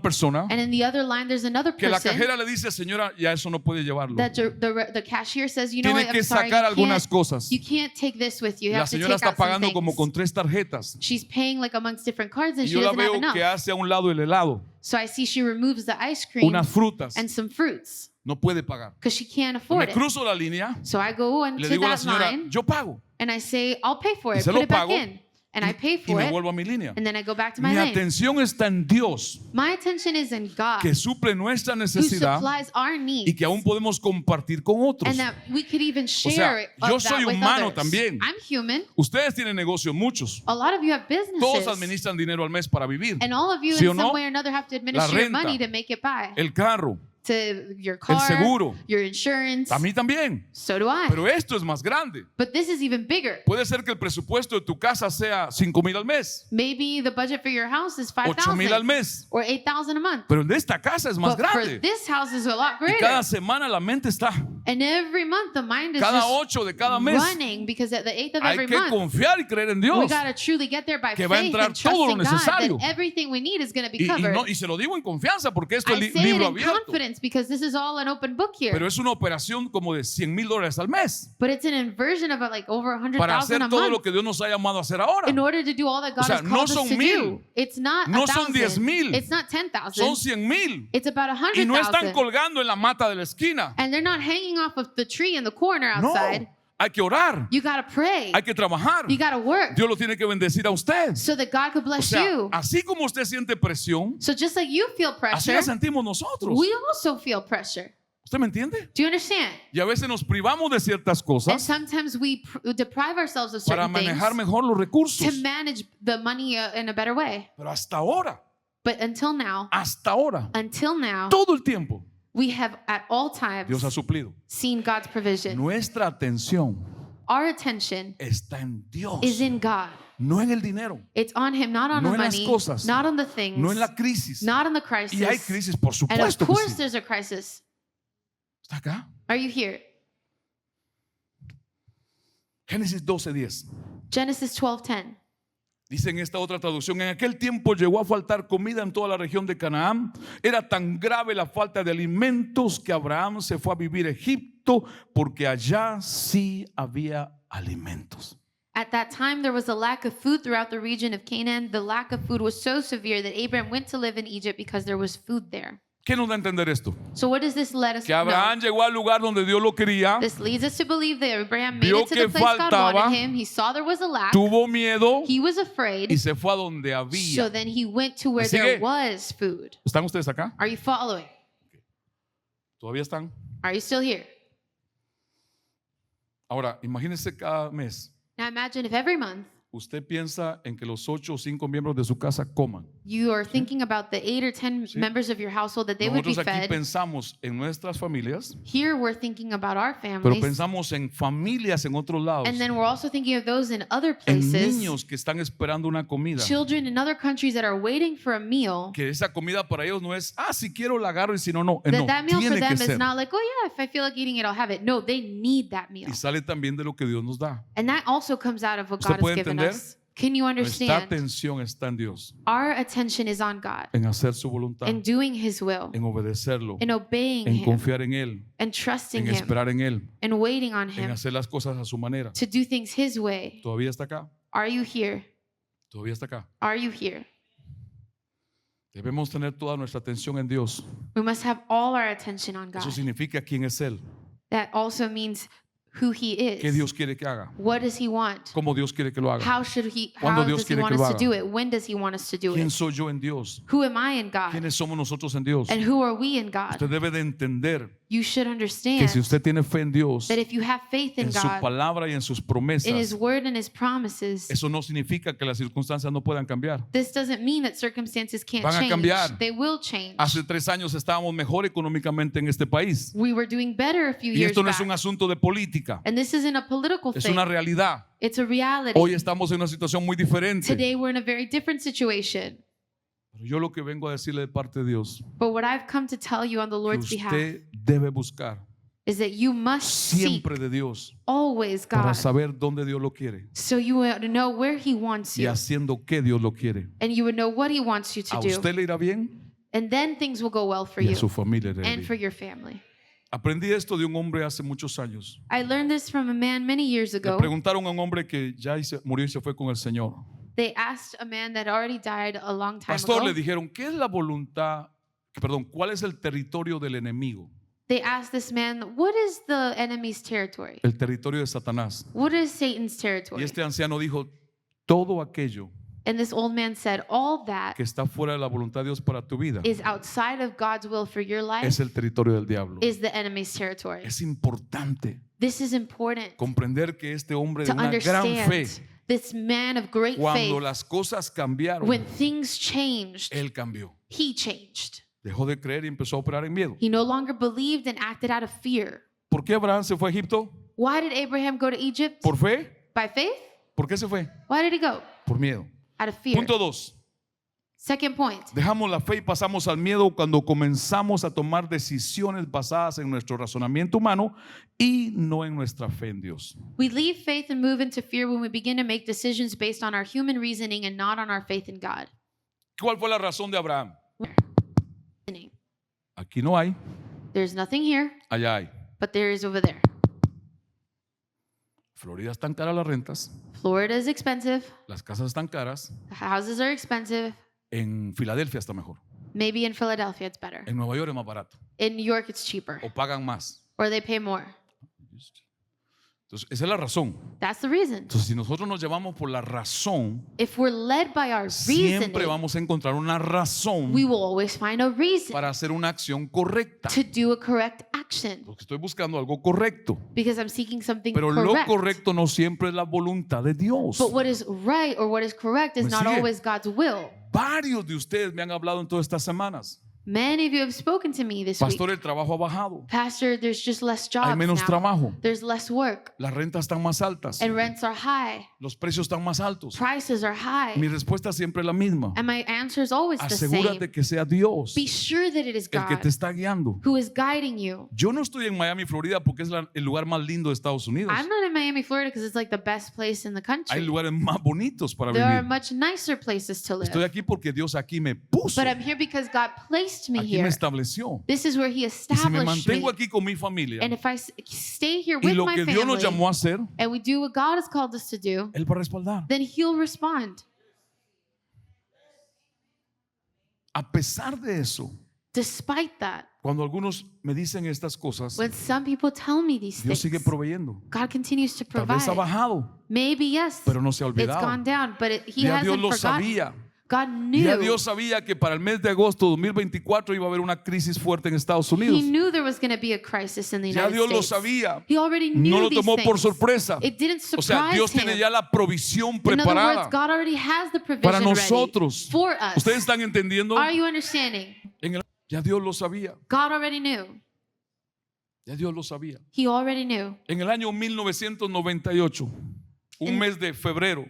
persona And in the other line, there's another que la person cajera le dice, señora, ya eso no puede llevarlo. that the cashier says, you know Tiene what, que I'm sorry, sacar algunas cosas. you can't take this with you. You La have to señora take está out some pagando como things. con 3 tarjetas. She's paying like amongst different cards and Y she yo la doesn't have veo enough. que hace a un lado el helado, So I see she removes the ice cream unas frutas. and some fruits No puede pagar. because she can't Me afford it. cruzo la línea So I go y le into digo a la that señora, line yo pago. and I say, I'll pay for Y it. se Put lo it back pago. in. and I pay y for me it, vuelvo a mi línea. and then I go back to my Mi lane. atención está en Dios, My attention is in God, que suple nuestra who necesidad supplies our y needs, que aún podemos compartir con otros. and that we could even sea, share yo of soy that with humano others. también. I'm human. Ustedes tienen negocios muchos. A lot of you have Todos businesses, administran dinero al mes para vivir. and all of you ¿Sí o in no? some way or another have to administer your renta, money to make it by. El carro, To your car, seguro. your insurance. a mí también. So do I. Pero esto es más grande. But this is even bigger. Puede ser que el presupuesto de tu casa sea 5,000 al mes, Maybe the budget for your house is 8,000 al 5,000 mes. or 8,000 a month. Pero el de esta casa es más But for grande. this house is a lot Y greater. cada semana la mente está. And every month the mind is Cada just 8 de cada mes. running, because at the 8th of Hay every que month confiar y creer en we Dios. got to truly get there by Que va a faith entrar and todo lo trusting God necesario. that everything we need is going to be Y, covered. y se lo digo en confianza porque esto es I say it libro in abierto. confidence because this is all an open book here. Pero es una operación como de $100,000 al mes But it's an inversion of like over para 100,000 hacer a todo lo month que Dios nos ha llamado a hacer ahora. in order to do all that God sea, has no called son us to 1,000, do. It's not no 1,000. son 10,000, It's not Son 10,000. 100,000. It's about Y no están 100,000. colgando en la mata de la esquina. And they're not hanging off of the tree in the corner No, outside. hay que orar, You got to pray. hay que trabajar. You got to work Dios lo tiene que bendecir a usted. so that God could O bless sea, you. así como usted siente presión, So just like you feel así pressure, la sentimos nosotros. we also feel pressure. ¿Usted me entiende? Do you understand? Y a veces nos privamos de ciertas And cosas sometimes we deprive ourselves of para certain manejar things mejor los recursos. to manage the money in a better way. Pero hasta ahora, But until now, todo el tiempo, we have at all times Dios ha suplido. seen God's provision. Nuestra atención Our attention está en Dios, is in God. no en el dinero, It's on Him, not on No the en las money, cosas, not on the things, no en la crisis. not on the Y hay crisis. crisis, por And of supuesto que course, sí. there's a crisis. ¿Está acá? Are you here? Génesis 12:10. Genesis 12:10. Dice en esta otra traducción, en aquel tiempo llegó a faltar comida en toda la región de Canaán. Era tan grave la falta de alimentos que Abraham se fue a vivir a Egipto porque allá sí había alimentos. At that time, there was a lack of food throughout the region of Canaan. The lack of food was so severe that Abraham went to live in Egypt because there was food there. ¿Qué nos da a entender esto? So what does this let us Que know? Abraham llegó al lugar donde Dios lo quería, This leads us to believe that Abraham made Vio it to que the place God faltaba, wanted him. He saw there was a lack. tuvo miedo He was y afraid. se fue a donde So había. then he went to where Así there que- was food. ¿Están ustedes acá? Are you following? ¿Todavía están? Are you still here? Ahora, imagínense cada mes. Now imagine if every month Usted piensa en que los 8 o 5 miembros de su casa coman. you are thinking about the 8 or 10 members of your household that they would be Nosotros aquí fed. pensamos en nuestras familias, Here we're thinking about our pero families. pensamos en familias en otros lados, And then we're also thinking of those in other en places. niños que están esperando una comida. Children in other countries that are waiting for a meal. Que esa comida para ellos no es, si quiero la agarro y si no, no. No, That meal for tiene them que is ser. not like, oh yeah, if I feel like eating it, I'll have it. No, they need that meal. Y sale también de lo que Dios nos da. And that also comes out of what ¿Usted God puede has given entender? us. Can you Nuestra understand? atención está en Dios, Our attention is on God en hacer su voluntad, and doing His will en obedecerlo, and obeying en Him confiar en Él, and trusting en Him esperar en Él, and waiting on en Him hacer las cosas a su manera. to do things His way. ¿Todavía está acá? Are you here? ¿Todavía está acá? Are you here? Debemos tener toda nuestra atención en Dios. We must have all our attention on God. Eso significa quién es Él, That also means who He qué is. Dios quiere que haga, What does He want? cómo Dios quiere que lo haga. How should He? ¿Cuándo How Dios does He quiere want que lo us to haga? do it? When does He want us to do ¿Quién it? soy yo en Dios? Who am I in God? ¿Quiénes somos nosotros en Dios? And who are we in God? Usted debe de entender You should que understand si usted tiene fe en Dios, that if you have faith in en su God, palabra y en sus in His promesas, word and His promises, eso no significa que las circunstancias no puedan cambiar. this doesn't mean that circumstances can't Van a change. cambiar. They will change. Hace 3 años estábamos mejor económicamente en este país. We were doing better a few Y years esto no es un back. asunto de política, And this isn't a political es thing. una realidad. It's a reality. Hoy estamos en una situación muy diferente. Today we're in a very different situation. Pero yo lo que vengo a decirle de parte de Dios, But what I've come to tell you on the que Lord's behalf usted debe buscar is that you must seek siempre de Dios always para God, saber dónde Dios lo quiere so you would know where He wants y you, haciendo qué Dios lo quiere. and you would know what He wants you to A do, usted le irá bien and then things will go well for y a you su familia le irá and for bien. your family. Aprendí esto de un hombre hace muchos años. I learned this from a man many years Le ago. preguntaron a un hombre que ya murió y se fue con el Señor. They asked a man that already died a long time Pastor, le ago. dijeron, ¿qué es la voluntad? Perdón, ¿cuál es el territorio del enemigo? They asked this man, what is the enemy's territory? El territorio de Satanás. What is Satan's Y territory? este anciano dijo, todo aquello And this old man said, all that que está fuera de la voluntad de Dios para tu vida is outside of God's will for your life es el territorio del diablo. is the enemy's territory. Es importante This is important comprender que este hombre de to una gran fe, understand. This man of great cuando faith, las cosas cambiaron, when things changed, él cambió. he changed. Dejó de creer y empezó a operar en miedo. He no longer believed and acted out of fear. ¿Por qué Abraham se fue a Egipto? Why did Abraham go to Egypt? ¿Por fe? By faith? ¿Por qué se fue? Why did he go? Por miedo. Out of fear. Punto 2. Second point. Dejamos la fe y pasamos al miedo cuando comenzamos a tomar decisiones basadas en nuestro razonamiento humano y no en nuestra fe en Dios. We leave faith and move into fear when we begin to make decisions based on our human reasoning and not on our faith in God. ¿Cuál fue la razón de Abraham? Aquí no hay, There's nothing here, allá hay. but there is over there. Florida están caras las rentas, Florida is expensive. las casas están caras, The houses are expensive. en Filadelfia está mejor, Maybe in Philadelphia it's better. en Nueva York es más barato In New York it's cheaper, o pagan más. or they pay more. Entonces, esa es la razón. That's the reason. Entonces, si nosotros nos llevamos por la razón, If we're led by our siempre reasoning, vamos a encontrar una razón we will always find a reason para hacer una acción correcta. to do a correct action Porque estoy buscando algo correcto. because I'm seeking something Pero lo correct. correcto no siempre es la voluntad de Dios. But what is right or what is correct is ¿Me not sigue? always God's will. Varios de ustedes me han hablado en todas estas semanas. Many of you have spoken to me this Pastor, week. el trabajo ha bajado. Pastor, there's just less Hay jobs menos now. trabajo. There's less work. Las rentas están más altas. And rents are high. Los precios están más altos. Prices are high. Mi respuesta siempre es la misma. And my answer is always the Asegúrate same. que sea Dios Be sure that it is el que God te está guiando. who is guiding you. Yo no estoy en Miami, Florida, porque es el lugar más lindo de Estados Unidos. I'm not in Miami, Florida because it's like the best place in the Hay country. lugares más bonitos para There are vivir. much nicer places to Estoy live. aquí porque Dios aquí me puso. But I'm here because God placed me Aquí me here. estableció. This is where He Y si me established me. mantengo aquí con mi familia And if I stay here y with lo my que Dios nos family llamó a hacer, and we do what God has called us to do, Él va a respaldar. then He'll respond. A pesar de eso, Despite that, cuando algunos me dicen estas cosas, when some people tell me these Dios sigue things, proveyendo. God continues to Tal vez ha provide. bajado, Maybe yes, pero no se ha it's olvidado. gone down, but He Ya Dios hasn't lo forgotten. sabía. God Ya knew. Dios sabía que para el mes de agosto de 2024 iba a haber una crisis fuerte en Estados He Unidos. knew there was going to be a crisis in the Ya United Dios lo States. sabía. He already knew No lo these tomó por things. sorpresa. It didn't O sea, surprise Dios tiene him. ya la provisión In other words, preparada God already has the provision para ready nosotros. for us. ¿Ustedes están entendiendo? Are you understanding? Ya Dios lo sabía. God already knew. Ya Dios lo sabía. He already knew. En el año 1998, un mes de febrero,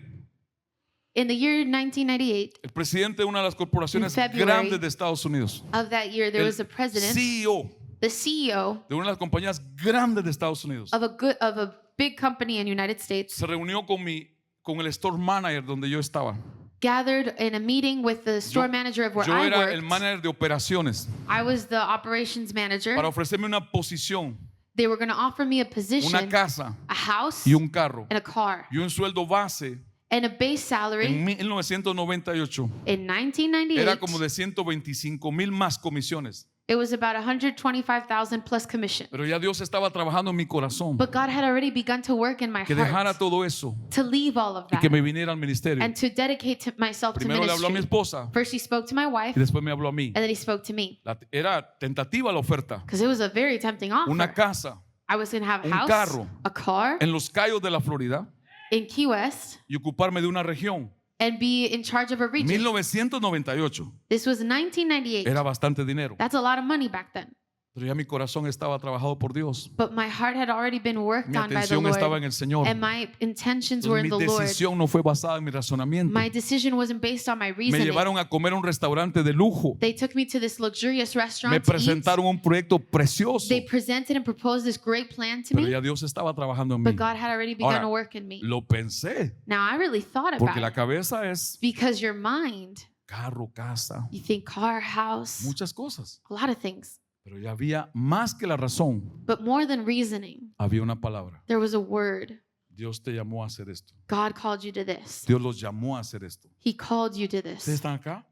In the year 1998, el presidente de una de las corporaciones In February grandes de Estados Unidos, of that year, there el was a president, CEO the CEO de una de las compañías grandes de Estados Unidos, of a big company in the United States, se reunió con el store manager donde yo estaba. gathered in a meeting with the store manager of where Yo I era el worked. manager de operaciones I was the operations manager. para ofrecerme una posición, They were going to offer me a una position, casa a house, y un carro and a car, y un sueldo base and a base salary en 1998. in Era como 1998. de 125,000 más comisiones. It was about 125,000 plus commission. Pero ya Dios estaba trabajando en mi corazón But God had already begun to work in my que dejara heart todo eso to leave all of y that que me viniera al ministerio. and to dedicate myself to Primero le habló a mi ministry. esposa First he spoke to my wife y después me habló a mí. and then he spoke to me Era tentativa la oferta. because it was a very tempting Una offer. casa I was going to have a un house, carro. a car en los Cayos de la Florida in Key West y ocuparme de una región. and be in charge of a region. 1998 This was 1998. era bastante dinero, That's a lot of money back then. pero ya mi corazón estaba trabajado por Dios. But my heart had already been worked Mi on by the atención estaba Lord. en el Señor. And my intentions were Entonces, in mi the Lord. decisión no fue basada en mi razonamiento. My decision wasn't based on my Me reasoning. llevaron a comer a un restaurante de lujo. They took me to this luxurious restaurant Me to eat. presentaron un proyecto precioso. They presented and proposed this great plan to Pero me, ya Dios estaba trabajando en mí. but God had already begun Ahora, to work in me. Lo pensé, Now I really thought porque about la it cabeza es because your mind, carro, casa, you think car, house, muchas cosas. a lot of things. Pero ya había más que la razón, But more than reasoning, había una palabra. there was a word. Dios te llamó a hacer esto. God called you to this. Dios los llamó a hacer esto. He called you to ¿Ustedes this. están acá?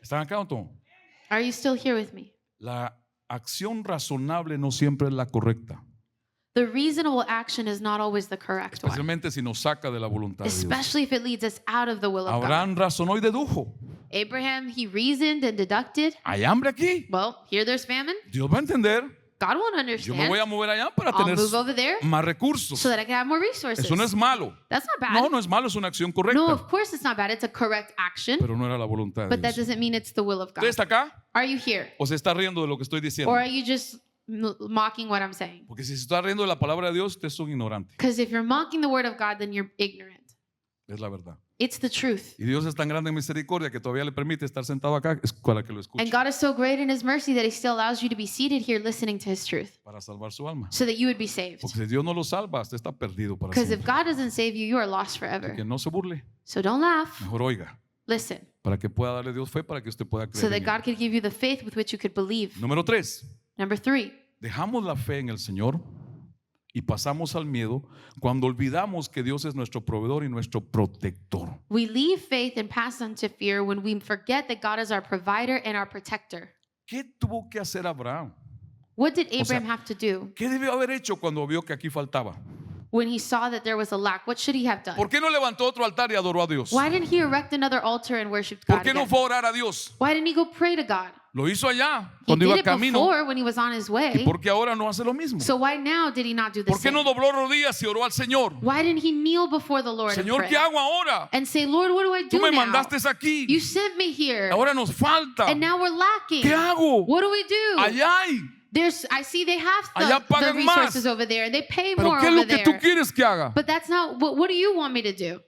¿Están acá o no? Are you still here with me? La acción razonable no siempre es la correcta. The reasonable action is not always the correct one, especialmente si nos saca de la voluntad de Dios. especially if it leads us out of the will of God. Abraham razonó y dedujo. Abraham, he reasoned and deducted. Hay hambre aquí. Well, here there's famine. Dios va a entender. God won't Yo me voy understand. a mover allá para I'll tener move over there más recursos. so that I can have more resources. Eso no es malo. That's not bad. No, no es malo, es una acción No, correcta. of course it's not bad. It's a correct action, Pero no era la voluntad de but that Dios. doesn't mean it's the will of God. ¿Usted está acá Are you here? o se está riendo de lo que estoy diciendo? Or are you just mocking what I'm saying? Porque si se está riendo de la palabra de Dios, usted es un ignorante. Because if you're mocking the word of God, then you're ignorant. Es la verdad. It's the truth. Y Dios es tan grande en misericordia que todavía le permite estar sentado acá es para que lo escuche, And God is so great in his mercy that he still allows you to be seated here listening to his truth para salvar su alma. so that you would be saved. Porque si Dios no lo salva, usted está perdido para Because if siempre. God doesn't save you, you are lost forever. Que no se burle, So don't laugh. mejor oiga, Listen, para que pueda darle Dios fe, para que usted pueda so creer that en God él. could give you the faith with which you could believe. Número 3, Number 3, dejamos la fe en el Señor y pasamos al miedo cuando olvidamos que Dios es nuestro proveedor y nuestro protector. we leave faith and pass on to fear when we forget that God is our provider and our protector. ¿Qué tuvo que hacer Abraham? What did O sea, Abraham have to do ¿Qué debió haber hecho cuando vio que aquí faltaba? when he saw that there was a lack? What should he have done? ¿Por qué no levantó otro altar y adoró a Dios? Why didn't he erect another altar and worship ¿Por God qué no again? fue a orar a Dios? Why didn't he go pray to God? Lo hizo allá He cuando did iba it camino. before when he was on his ¿Y way. por qué ahora no hace lo mismo? So why now did he not do the ¿Por qué no same? dobló rodillas y oró al Señor? Why didn't he kneel before the Lord and Señor, pray ¿qué hago ahora? and say, Lord, what do I Tú do me now? mandaste aquí. You sent me here Ahora nos falta. and now we're lacking. ¿Qué hago? What do we do? Allá hay. I see they have Allá the pagan resources más. over there and they pay Pero more ¿qué es over lo que tú there. quieres que haga? But that's not, what do you want me to do?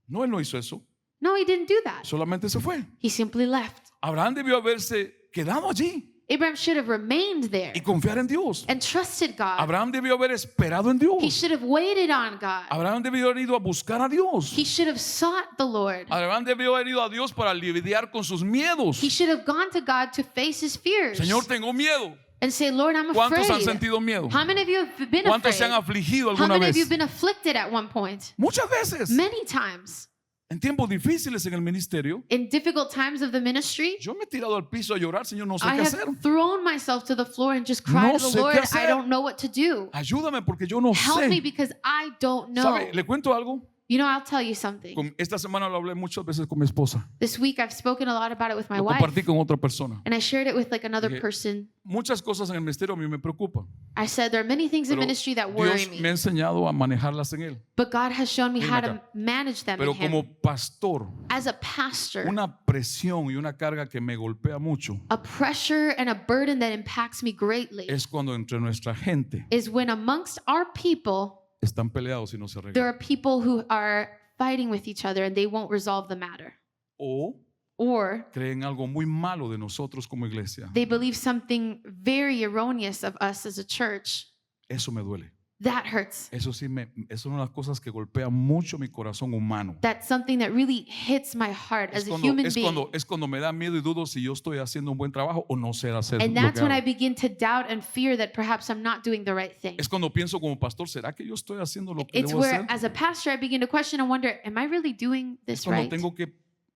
No, él no hizo eso. No, he didn't do that. Solamente se fue. He simply left. Abraham debió haberse quedado allí Abraham should have remained there y confiar en Dios. and trusted God. Abraham debió haber esperado en He Dios. should have waited on God. Abraham debió haber ido a buscar a Dios. He should have sought the Lord. Abraham debió haber ido a Dios para lidiar con sus miedos. He should have gone to God to face his fears Señor, tengo miedo. and say, Lord, I'm ¿Cuántos han afraid. sentido miedo? How many of you have been ¿Cuántos se afraid? han afligido How alguna many of you vez? have been afflicted at one point? Muchas veces. Many times. En tiempos difíciles en el ministerio, In difficult times of the ministry, yo me he tirado al piso a llorar, Señor, no sé I qué have hacer. thrown myself to the floor and just cried No to the sé qué Lord, hacer. I don't know what to do. Ayúdame porque yo no Help me sé. because I don't know. ¿Sabe? Le cuento algo. You know, I'll tell you something. Esta semana lo hablé muchas veces con mi esposa. This week I've spoken a lot about it with my Lo wife, compartí con otra persona. and I shared it with like another Dije, person. Muchas cosas en el ministerio a mí me preocupan. I said there are many things in Pero ministry that worry Dios me ha me, enseñado a manejarlas en Él. but God has shown me Mírame how to acá. manage them Pero in Him. como pastor, As a pastor, una presión y una carga que me golpea mucho a pressure and a burden that impacts me greatly es cuando entre nuestra gente is when amongst our people, están peleados y no se there arreglan. are people who are fighting with each other and they won't resolve the matter. O Or creen algo muy malo de nosotros como iglesia. they believe something very erroneous of us as a church. Eso me duele. That hurts. Eso sí, es una de las cosas que golpea mucho mi corazón humano. That's something that really hits my heart as a human being. Es cuando me da miedo y dudo si yo estoy haciendo un buen trabajo o no sé hacer And lo that's que when I hago. begin to doubt and fear that perhaps I'm not doing the right thing. Es cuando pienso como pastor, ¿será que yo estoy haciendo lo que It's debo where, hacer? as a pastor, I begin to question and wonder, am I really doing Es this cuando right? tengo que,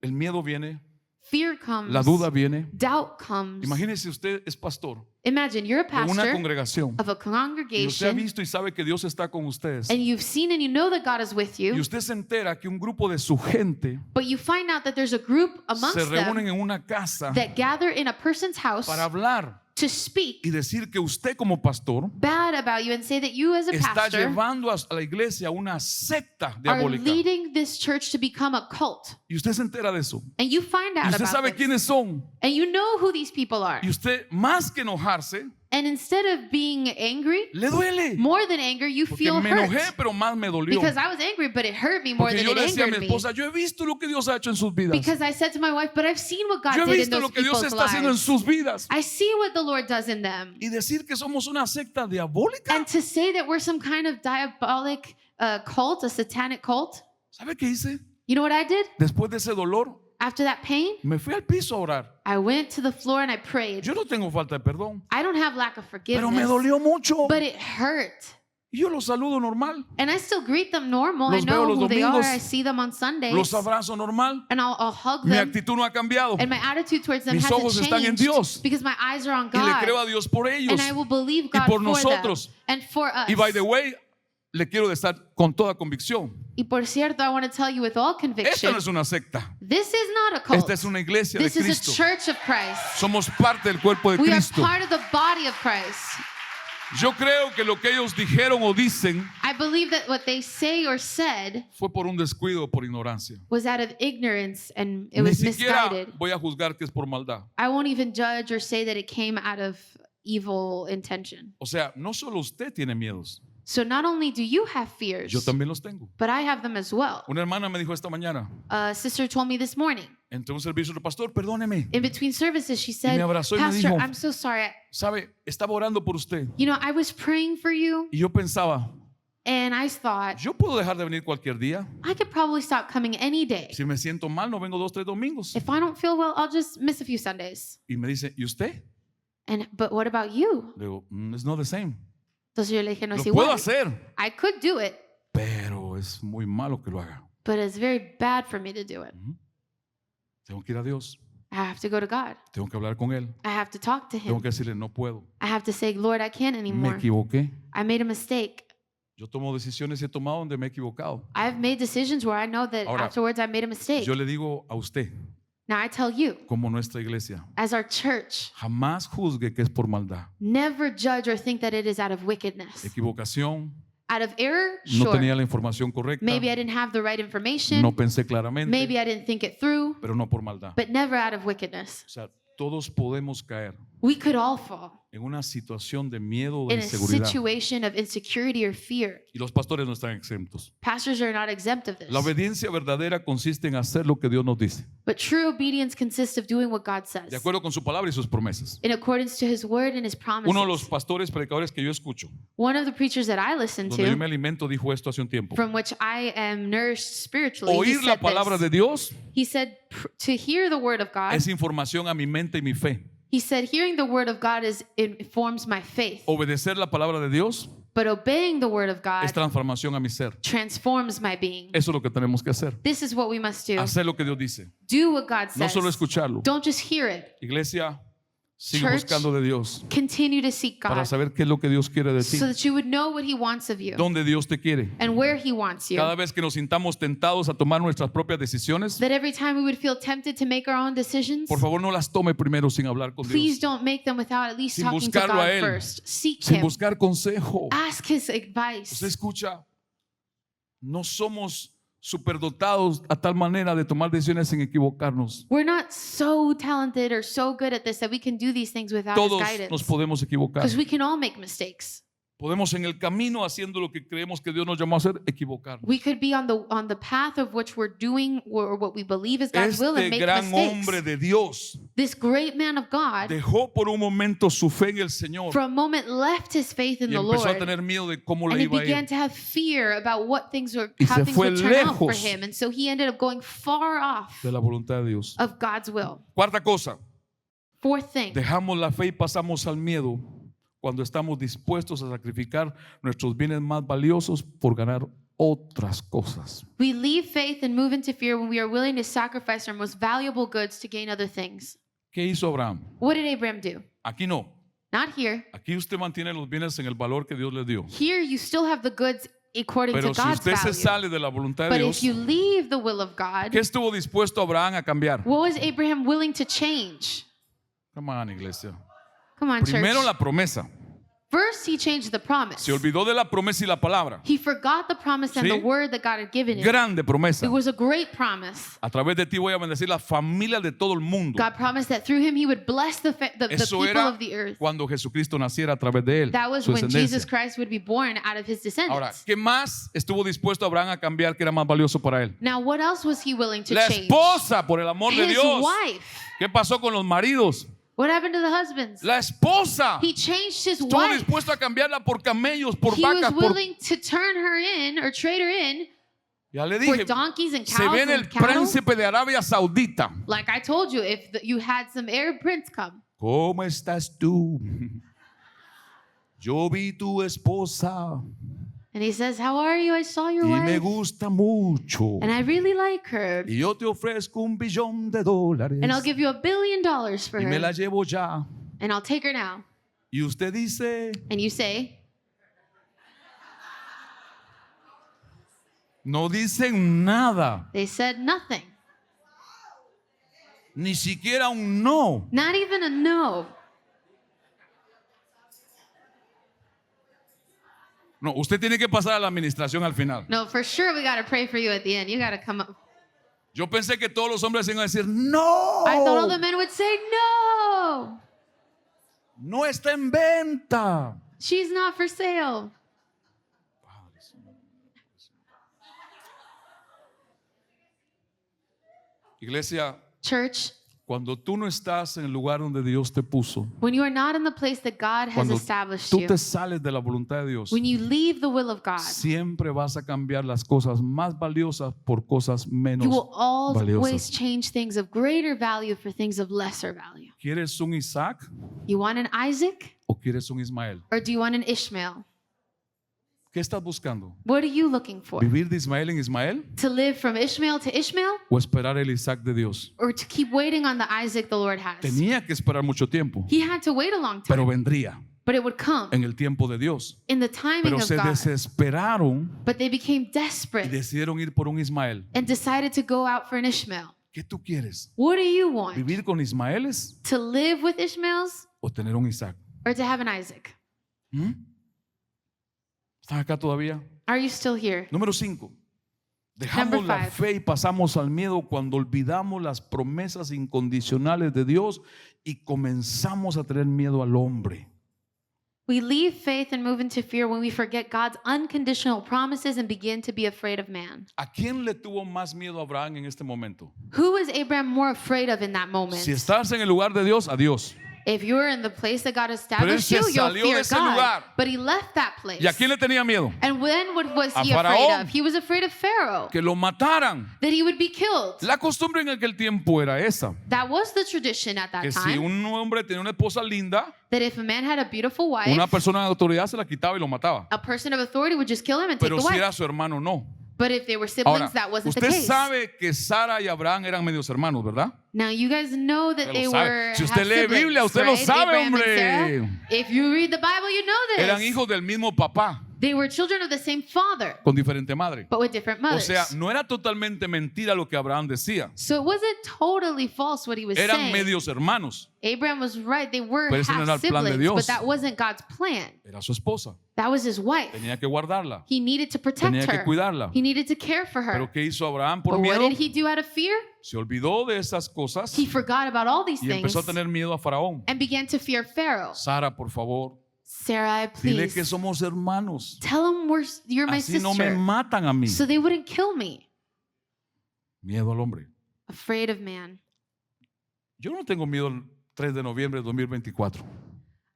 el miedo viene, Fear comes, la duda viene. doubt comes. Imagínese usted es pastor Imagine you're a de una pastor congregación of a y usted ha congregation visto y sabe que Dios está con ustedes and you've seen and you know that God is with y you, usted se entera que un grupo de su gente but you find out that there's a group se amongst reúnen them en una casa that gather in a person's house para hablar to speak y decir que usted como pastor bad about you and say that you as a está pastor llevando a la iglesia a una secta are diabólica. leading this church to become a cult. Y usted se entera de eso. And you find Y out usted about sabe this. quiénes son. And you know who these people are. Y usted, más que enojarse, And instead of being angry, le duele. more than anger, you Porque feel me hurt. enojé, pero más me dolió. Because I was angry, but it hurt me more Porque than yo it le decía a mi angered me. esposa, yo he visto lo que Dios ha hecho en sus vidas. Because I said to my wife, but I've seen what God Yo he did in visto those lo que Dios people's está haciendo en lives. sus vidas. I see what the Lord does in them. Y decir que somos una secta diabólica. And to say that we're some kind of diabolic cult, a satanic cult, ¿Sabe qué hice? you know what I did? Después de ese dolor, After that pain, me fui al piso a orar. I went to the floor and I prayed. Yo no tengo falta de perdón, I don't have lack of pero me forgiveness, dolió mucho. but it hurt. Y yo los saludo normal. And I still greet them normal. Los I veo know los who they are. domingos. I see them on Sundays. Los abrazo normal. And I'll hug Mi them. actitud no ha cambiado. And my attitude towards them Mis hasn't ojos están en changed Dios. because my eyes are on Y le God. creo a Dios por ellos. And I will believe Y God por for nosotros. them and for us. Y by the way, le quiero estar con toda convicción. Y por cierto, I want to tell you with all Esta conviction, no es una secta. this is not a cult. Esta es una iglesia de This is a Cristo. church of Christ. Somos parte del cuerpo de We are Cristo. part of the body of Christ. Yo creo que lo que ellos dijeron o dicen I believe that what they say or said fue por un descuido o por ignorancia. was out of ignorance and it Ni was siquiera misguided. voy a juzgar que es por maldad. I won't even judge or say that it came out of evil intention. O sea, no solo usted tiene miedos, So not only do you have fears, yo también los tengo. but I have them as well. Una hermana me dijo esta mañana, A sister told me this morning, entre un servicio de pastor, perdóneme, in between services, she said, me abrazó y me Pastor, dijo, I'm so sorry. sabe, estaba orando por usted. You know, I was praying for you Y yo pensaba, and I thought, yo puedo dejar de venir cualquier día. I could probably stop coming any day. Si me siento mal, no vengo 2, 3 domingos. If I don't feel well, I'll just miss a few Sundays. Y me dice, ¿y usted? But what about you? Le digo, it's not the same. Entonces yo le dije, no Lo es puedo igual. hacer, I could do it, pero es muy malo que lo haga. but it's very bad for me to do it. Tengo que ir a Dios. I have to go to God. Tengo que hablar con Él. I have to talk to Tengo Him. que decirle, no puedo. I have to say, Lord, I can't Me anymore. equivoqué. I made a mistake. Yo tomo decisiones y he tomado donde me he equivocado. I've made decisions where I know that Ahora, afterwards I made a mistake. Yo le digo a usted, Now I tell you, como nuestra iglesia, as our church, jamás juzgue que es por maldad. never judge or think that it is out of wickedness. Equivocación, Out of error, no sure. tenía la información correcta, Maybe I didn't have the right information. no pensé claramente, Maybe I didn't think it through, pero no por maldad. but never out of wickedness. O sea, todos podemos caer We could all fall en una situación de miedo o de in a inseguridad. situation of insecurity or fear. Y los pastores no están exentos. Pastors are not exempt of La this. obediencia verdadera consiste en hacer lo que Dios nos dice, But true obedience consists of doing what God says de acuerdo con su palabra y sus promesas. in accordance to His word and His Uno de los promises. pastores predicadores que yo escucho, One of the preachers that I listen donde yo me to, alimento, dijo esto hace un tiempo. from which I am nourished spiritually, he Oír la said palabra de this. Dios He said, to hear the word of God, es información a mi mente y mi fe. he said, hearing the word of God informs my faith, Obedecer la palabra de Dios but obeying the word of God es transformación a mi ser. transforms my being. Eso es lo que tenemos que hacer. This is what we must do. Hacer lo que Dios dice. Do what God No says. solo escucharlo. Don't just hear it. Iglesia, sigue Church, buscando de Dios Continue to seek para God saber qué es lo que Dios quiere de ti. so that you would know what He wants of you Dónde Dios te quiere. and where He wants you. Cada vez que nos sintamos tentados a tomar nuestras propias decisiones, That every time we would feel tempted to make our own decisions, por favor no las tome primero sin hablar con please Dios. don't make them without at least Sin talking to buscarlo God a Él. first. Seek Sin Him. buscar consejo. Ask His Usted advice. escucha, no somos superdotados a tal manera de tomar decisiones sin equivocarnos. We're not so talented or so good at this that we can do these things without His Todos nos guidance. podemos equivocar. Because we can all make mistakes. Podemos en el camino haciendo lo que creemos que Dios nos llamó a hacer, equivocarnos. We could be on the path of which we're doing or what we believe is God's will and Este make gran mistakes. hombre de Dios This great man of God, dejó por un momento su fe en el Señor for a moment, left his faith in y the empezó a Lord. tener miedo de cómo And le he iba a began ir. to have fear about what things were, Y how se things fue would turn out for lejos him. And so he ended up going far off De la voluntad de Dios. of God's will. Cuarta cosa, Fourth thing, dejamos la fe y pasamos al miedo cuando estamos dispuestos a sacrificar nuestros bienes más valiosos por ganar otras cosas. we leave faith and move into fear when we are willing to sacrifice our most valuable goods to gain other things. ¿Qué hizo Abraham? What did Abraham do? Aquí no. Not here. Aquí usted mantiene los bienes en el valor que Dios le dio. Here you still have the goods according Pero to si God's usted se value. sale de la voluntad de But Dios, if you leave the will of God, ¿qué estuvo dispuesto Abraham a cambiar? what was Abraham willing to change? Come on, iglesia. Come on, Primero church. la promesa. First, he changed the promise. Se olvidó de la promesa y la palabra. He forgot the promise and Sí. the word that God had given him. Grande promesa. It was a great promise. A través de ti voy a bendecir la familia de todo el mundo. God promised that through him he would bless the Eso people era of the earth. cuando Jesucristo naciera a través de él. That was Su when Jesus descendencia. Christ would be born out of his Ahora, descendants. ¿qué más estuvo dispuesto Abraham a cambiar que era más valioso para él? Now, what else was he willing to La change? esposa, por el amor de His Dios. wife. ¿Qué pasó con los maridos? What happened to the husbands? La esposa. He changed his Estuvo wife. dispuesto a cambiarla por camellos, por He was vacas, por... willing to turn her in or trade her in Ya le for dije, donkeys and se cows viene el and cattle. príncipe de Arabia Saudita. Like I told you, if you had some Arab prince come, ¿Cómo estás tú? yo vi tu esposa And he says, how are you? I saw your y me wife. gusta mucho. And I really like her. Y yo te ofrezco $1 And I'll billion give you $1 billion for y me la her. llevo ya. And I'll take her now. Y usted dice, And you say, no dicen nada, they said nothing. ni siquiera un no. Not even a no. No, usted tiene que pasar a la administración al final. No, for sure we got to pray for you at the end. You got to come up. Yo pensé que todos los hombres iban a decir, no, I thought all the men would say, no, no está en venta. she's not for sale. Iglesia, Church, cuando tú no estás en el lugar donde Dios te puso, when you are not in the place that God has cuando established tú you, te sales de la voluntad de Dios, when you leave the will of God, siempre vas a cambiar las cosas más valiosas por cosas menos you will always valiosas. change things of greater value for things of lesser value. ¿Quieres un Isaac You want an Isaac o quieres un Ismael? or do you want an Ishmael? ¿Qué estás buscando? What are you looking for? ¿Vivir de Ismael en Ismael To live from Ishmael to Ishmael o esperar el Isaac de Dios? or to keep waiting on the Isaac the Lord has? Tenía que esperar mucho tiempo, He had to wait a long time, pero vendría but it would come en el tiempo de Dios. in the timing Pero of se God. desesperaron But they became y desperate decidieron ir por un Ismael. and decided to go out for an Ishmael. ¿Qué tú quieres? What do you want? ¿Vivir con Ismaeles To live with Ishmaels o tener un Isaac? or to have an Isaac? ¿Mm? ¿Están acá todavía? Are you still here? Número 5. Dejamos Number la five. fe y pasamos al miedo cuando olvidamos las promesas incondicionales de Dios y comenzamos a tener miedo al hombre. We leave faith and move into fear when we forget God's unconditional promises and begin to be afraid of man. ¿A quién le tuvo más miedo a Abraham en este momento? Who is Abraham more afraid of in that moment? Si estás en el lugar de Dios, a Dios. If you're in the place that God Pero él established se you, you'll salió de fear ese God. lugar. But he left that place. ¿Y a quién le tenía miedo? And then what was A he afraid Faraón. of? He was afraid of Pharaoh, Que lo mataran. that he would be killed. La costumbre en aquel tiempo era esa, That was the tradition at that que si time, un hombre tenía una esposa linda, that if a man had a beautiful wife, una persona de autoridad se la quitaba y lo mataba. a person of authority would just kill him and take Pero the si wife. era su hermano, no. But if they were siblings, Ahora, that wasn't the usted case. sabe que Sara y Abraham eran medios hermanos, ¿verdad? Now you guys know that Usted they lo sabe. were Si usted have lee siblings, Biblia, usted lo right? sabe, Abraham and hombre. Sarah. If you read the Bible, you know this. Eran hijos del mismo papá, They were children of the same father, con diferente madre. but with different O mothers. sea, no era totalmente mentira lo que Abraham decía. So it wasn't totally false what he was Eran saying. medios hermanos. Abraham was right. They were Pero ese no era half el plan de siblings, Dios. but that wasn't God's plan. Era su esposa. That was his wife. Tenía que guardarla. He needed to protect Tenía que her. cuidarla. He needed to care for her. Pero ¿qué hizo Abraham por But what miedo? did he do out of fear? Se olvidó de esas cosas He forgot about all these y things empezó a tener miedo a Faraón. and began to fear Pharaoh. Sara, por favor, Sarai, dile please que somos hermanos. tell him you're my Así no me sister, matan a mí. so they wouldn't kill me. Miedo al hombre. Afraid of man. Yo no tengo miedo el 3 de noviembre de 2024.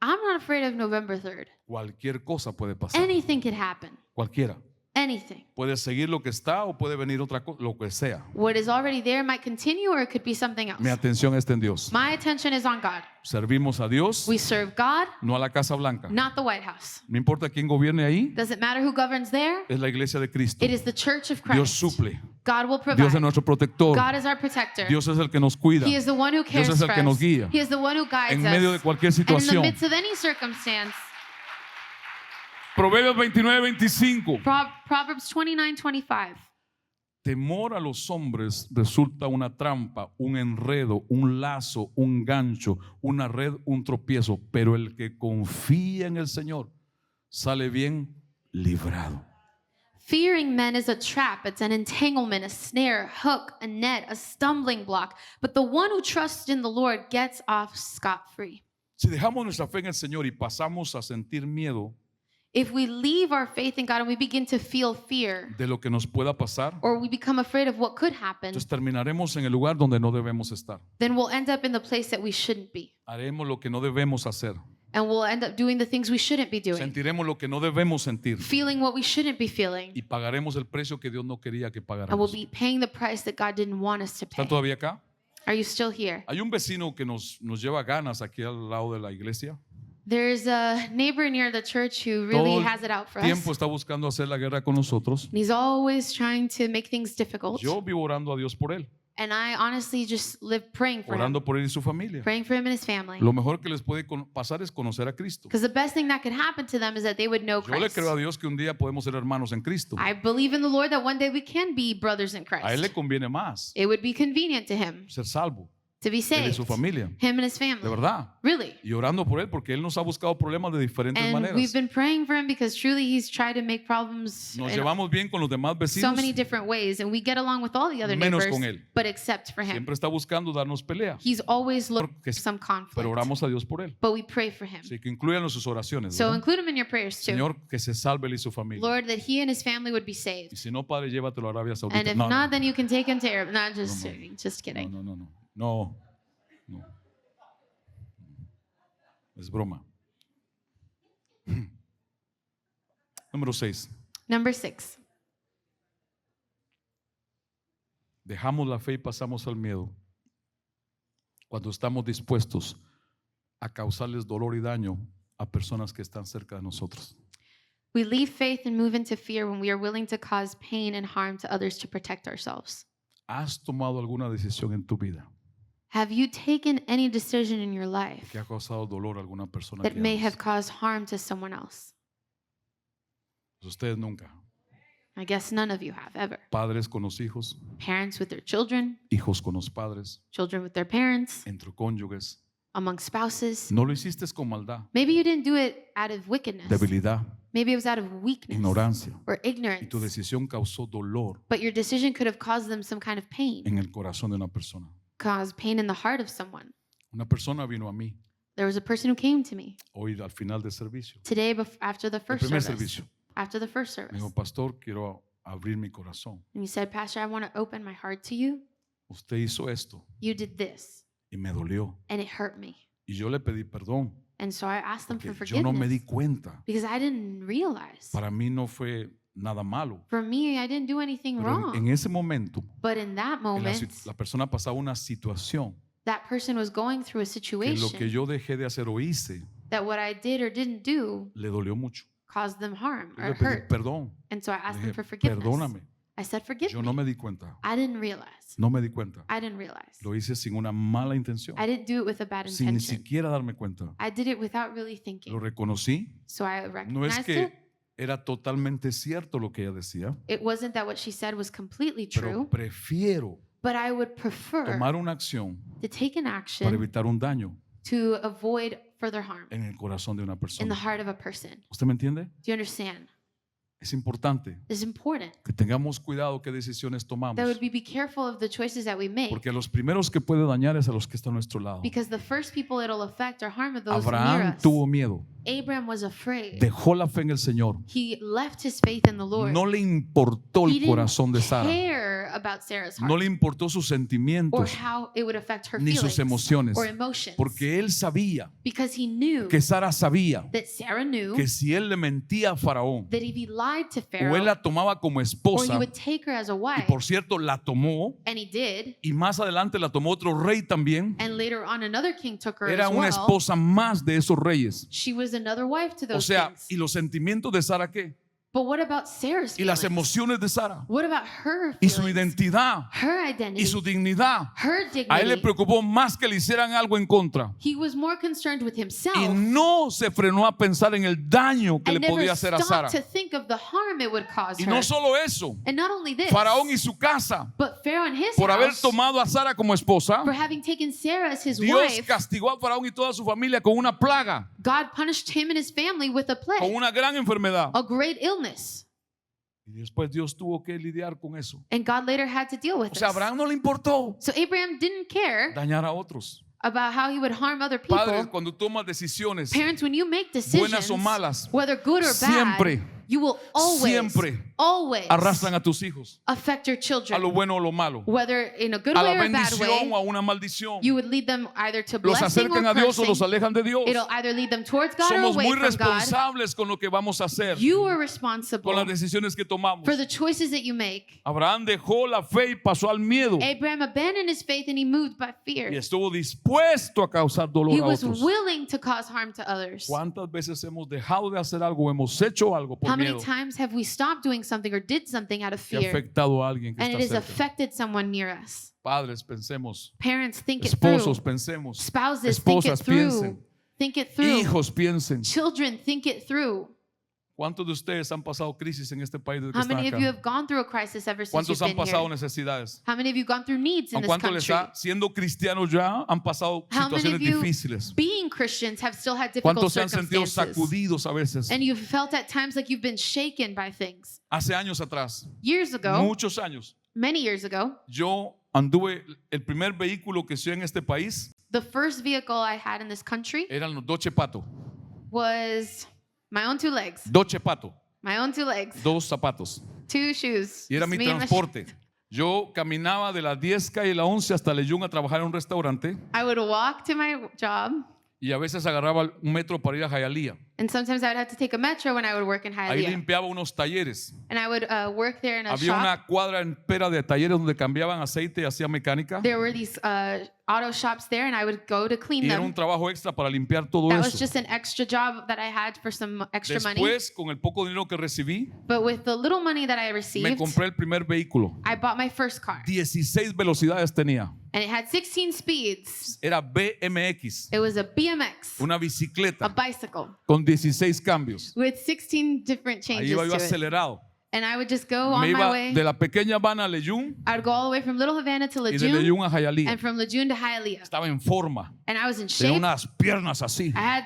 I'm not afraid of November 3rd. Cualquier cosa puede pasar. Anything could happen. Cualquiera. Anything. Puede seguir lo que está o puede venir otra cosa, lo que sea. What is already there might continue or it could be something else. Mi atención está en Dios. My attention is on God. Servimos a Dios, We serve God, no a la Casa Blanca. not the White House. No importa quién gobierne ahí, Doesn't matter who governs there. es la iglesia de Cristo. It is the church of Dios Christ. suple. God will Dios provide. es nuestro protector. God is our protector. Dios es el que nos cuida He is the one who cares es el for que nos us. guía He is the one who guides en medio de us. cualquier And in the situación. midst of any circumstance. Proverbios 29:25. Proverbs 29:25. Temor a los hombres resulta una trampa, un enredo, un lazo, un gancho, una red, un tropiezo, pero el que confía en el Señor sale bien librado. Fearing men is a trap. It's an entanglement, a snare, a hook, a net, a stumbling block. But the one who trusts in the Lord gets off scot-free. Si dejamos nuestra fe en el Señor y pasamos a sentir miedo If we leave our faith in God and we begin to feel fear, de lo que nos pueda pasar, or we become afraid of what could happen, entonces terminaremos en el lugar donde no debemos estar. then we'll end up in the place that we shouldn't be. Haremos lo que no debemos hacer. And we'll end up doing the things we shouldn't be doing, Sentiremos lo que no debemos sentir feeling what we shouldn't be feeling, y pagaremos el precio que Dios no quería que and we'll pagáramos. be paying the price that God didn't want us to pay. ¿Están todavía acá? Are you still here? Hay un vecino que nos lleva ganas aquí al lado de la iglesia. There's a neighbor near the church who Todo really el has it out for us. tiempo está buscando hacer la guerra con nosotros. And he's always trying to make things difficult. Yo vivo orando a Dios por él, And I honestly just live praying for him, orando por él y su familia. praying for him and his family. Lo mejor que les puede pasar es conocer a Cristo. Because the best thing that could happen to them is that they would know Yo le Christ. creo a Dios que un día podemos ser hermanos en Cristo. I believe in the Lord that one day we can be brothers in A él le Christ. conviene más It would be convenient to him ser salvo, to be él y saved, su familia, him and his de family. verdad. Really. Y orando por él porque él nos ha buscado problemas de diferentes And we've maneras. been praying for him because truly he's tried to make problems Nos in llevamos bien con los demás so vecinos, many different ways, and we get along with all the other menos neighbors, con él. but except for him. Siempre está buscando darnos pelea, He's always looking Porque- for some conflict, pero oramos a Dios por él. but we pray for him. Así que incluyan sus oraciones. So ¿verdad? include him in your prayers too. Señor, que se salve él y su familia. Lord, that he and his family would be Y saved. si no, Padre, llévatelo a Arabia Saudita. And if No, not, no, then you can take him to Arab. Not just No, no. kidding. Just kidding. no, no, no, no, no. Es broma. Número 6. Number 6. Dejamos la fe y pasamos al miedo cuando estamos dispuestos a causarles dolor y daño a personas que están cerca de nosotros. We leave faith and move into fear when we are willing to cause pain and harm to others to protect ourselves. ¿Has tomado alguna decisión en tu vida Have you taken any decision in your life que ha causado dolor a alguna persona that que may amas? have caused harm to someone else? Pues ustedes nunca. I guess none of you have ever. Padres con los hijos, Parents with their children, hijos con los padres, children with their parents, entre cónyuges. among spouses. No lo hiciste con maldad, Maybe you didn't do it out of wickedness. debilidad, Maybe it was out of weakness ignorancia. or Y ignorance. tu decisión causó dolor But your decision could have caused them some kind of pain, en el corazón de una persona. caused pain in the heart of someone. Una persona vino a mí There was a person who came to me hoy al final del servicio, today after the el first primer service. servicio. After the first Me service. dijo, pastor, quiero abrir mi corazón. And you said, Pastor, I want to open my heart to you. Usted hizo esto You did this, y me dolió. and it hurt me. Y yo le pedí perdón And so I asked them for porque yo no me di forgiveness cuenta. because I didn't realize. Para mí no fue nada malo. For me, I didn't do anything Pero en wrong. ese momento, But in that en la moment, la persona pasaba una situación that person was going through a que lo que situation yo dejé de hacer o hice that what I did or didn't do le dolió mucho. caused them harm Yo or le pedí hurt. perdón. And so I Le asked them dije, for forgiveness. perdóname. I said, forgive Yo no me. me di cuenta. I didn't realize. No me di cuenta. I didn't realize. Lo hice sin una mala intención. I didn't do it with a bad Sin ni intention. siquiera darme cuenta. I did it without really Lo thinking. reconocí. So I No es recognized que it. era totalmente cierto lo que ella decía, It wasn't that what she said was completely pero true, prefiero but I would prefer tomar una acción to take an para action evitar un daño to avoid further harm en el corazón de una in the persona. heart of a person. ¿Usted me entiende? Do you understand? Es importante It's important que tengamos cuidado qué decisiones tomamos, that would be careful of the choices that we make, porque a los primeros que puede dañar es a los que están a nuestro lado. because the first people it'll affect or harm are those near Abraham us. tuvo miedo, Abraham was afraid. dejó la fe en el Señor, He left his faith in the Lord. no le importó He el corazón de didn't Sara, care about Sarah's heart no le importó sus or sentimientos how it would affect her ni sus feelings emociones, or emotions, porque él sabía, because he knew que Sara sabía that Sarah knew que si él le mentía a Faraón that if he lied to o él Pharaoh la tomaba como or he esposa, would take her as a y wife, por cierto la tomó and he did, y más adelante la tomó otro rey también, and later on another king took her era as una well, esposa más de esos reyes. she was another wife to O those sea, kings. ¿y los sentimientos de Sara qué? But what about Sarah's Y las feelings? emociones de Sara What about her y su feelings? identidad Her identity, y su dignidad. her A él le dignity. preocupó más que le hicieran algo en contra He was more concerned with himself y no se frenó a pensar en el daño que and le never podía hacer a Sara. stopped to think of the harm it would cause Y her. no solo eso, And not only this, Faraón y su casa, but Pharaoh and his por haber house, tomado a Sara como esposa, for having taken Sarah as his Dios wife, castigó a Faraón y toda su familia con una plaga, God punished him and his family with a con plague, una gran enfermedad. a great illness. Y después Dios tuvo que lidiar con eso. And God later had to deal with O sea, a this. Abraham no le importó So Abraham didn't care dañar a otros. about how he would harm other people. Padres, cuando tomas decisiones, Parents, when you make buenas decisions, o malas, whether good or bad, siempre You will always, Siempre always arrastran a tus hijos affect your a children, lo bueno o lo malo, whether in a good a way la or a bad bendición way. o a una maldición. You would lead them either to Los blessing acercan or a Dios o los cursing. alejan de Dios. It'll either lead them towards God or Somos away muy from God. responsables con lo que vamos a hacer, You are con responsible las decisiones que tomamos. for the choices that you make. Abraham dejó la fe y pasó al miedo Abraham abandoned his faith and he moved by y fear. estuvo dispuesto a causar dolor He a was otros. willing to cause harm to others. ¿Cuántas veces hemos dejado de hacer algo, hemos hecho algo How por many miedo times have we stopped doing something or did something out of que ha fear afectado a alguien que and it está has cerca? affected someone near us? Padres, pensemos. Parents, think it Esposos, through. pensemos. Spouses, think it Esposas, through. piensen. Think it through. Hijos, piensen. Children, think it through. ¿Cuántos de ustedes han pasado crisis en este país desde que How están many of you acá? have gone through a crisis ever since ¿Cuántos you've han been pasado here? necesidades? How many of you gone through needs in ¿A this cuántos les country? ha, siendo cristianos ya, han pasado How many situaciones of you, difíciles? being Christians, have still had difficult ¿Cuántos se han sentido circumstances? sacudidos a veces? And you've felt at times like you've been shaken by things. Hace años atrás, Years ago, muchos años, many years ago, yo anduve, el primer vehículo que usé en este país the first vehicle I had in this country eran los Dodge Pato. was my own two legs. Dodge Pato, My own two legs. 2 zapatos. Two shoes. Y era Just mi me and my transporte. Yo caminaba de las 10 calle la 11 hasta Leyún a trabajar en un restaurante I would walk to my job, y a veces agarraba un metro para ir a Hialeah. and sometimes I would have to take a metro when I would work in Ahí Hialeah. limpiaba unos talleres. And I would work there in a Había shop. una cuadra entera de talleres donde cambiaban aceite y hacían mecánica. There were these auto shops there, and I would go to clean Y era un them. trabajo extra para limpiar todo That was eso. just an extra job that I had for some extra money. Después, con el poco dinero que recibí, But with the little money that I me received, compré el primer vehículo. I bought my first car. 16 velocidades tenía. And it had 16 speeds. Era BMX, It was a BMX, una a bicicleta bicycle, con 16 cambios. with 16 different Ahí changes iba yo to it. acelerado. And I would just go Me on my iba way. de la pequeña Habana a Leyún I would go all the way from Little Havana to y de Lejeune, Leyún a Hialeah. and from Lejeune to Hialeah. Estaba en forma. And I was in Tenía shape. unas piernas así. I had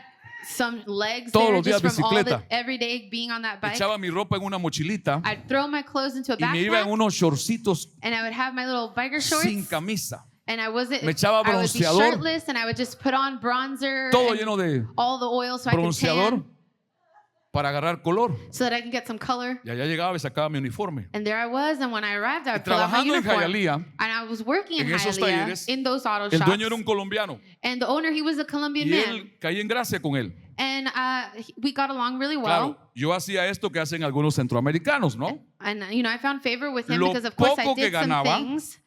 some legs Todos there los días just from all the bicicleta. every day being on that bike. Echaba mi ropa en una mochilita I'd throw my clothes into a y me iba en backpack, unos shortcitos and I would have my little biker sin shorts. camisa. And I wasn't. Me echaba I would be bronceador. shirtless, and I would just put on bronzer, Todo and lleno de all the oil so I could bronceador tan, para agarrar color. so that I can get some color. Y allá llegaba y sacaba mi uniforme. And there I was, and when I arrived, I would pull out my Trabajando en uniform. Hialeah, And I was working in en esos Hialeah talleres, in those auto el shops. dueño era un colombiano And the owner, he was a Colombian y man. él caí en gracia con él. And we got along really well. Claro, yo hacía esto que hacen algunos centroamericanos, ¿no? And, I found favor with him Lo because, of course, I poco que did some ganaba, things.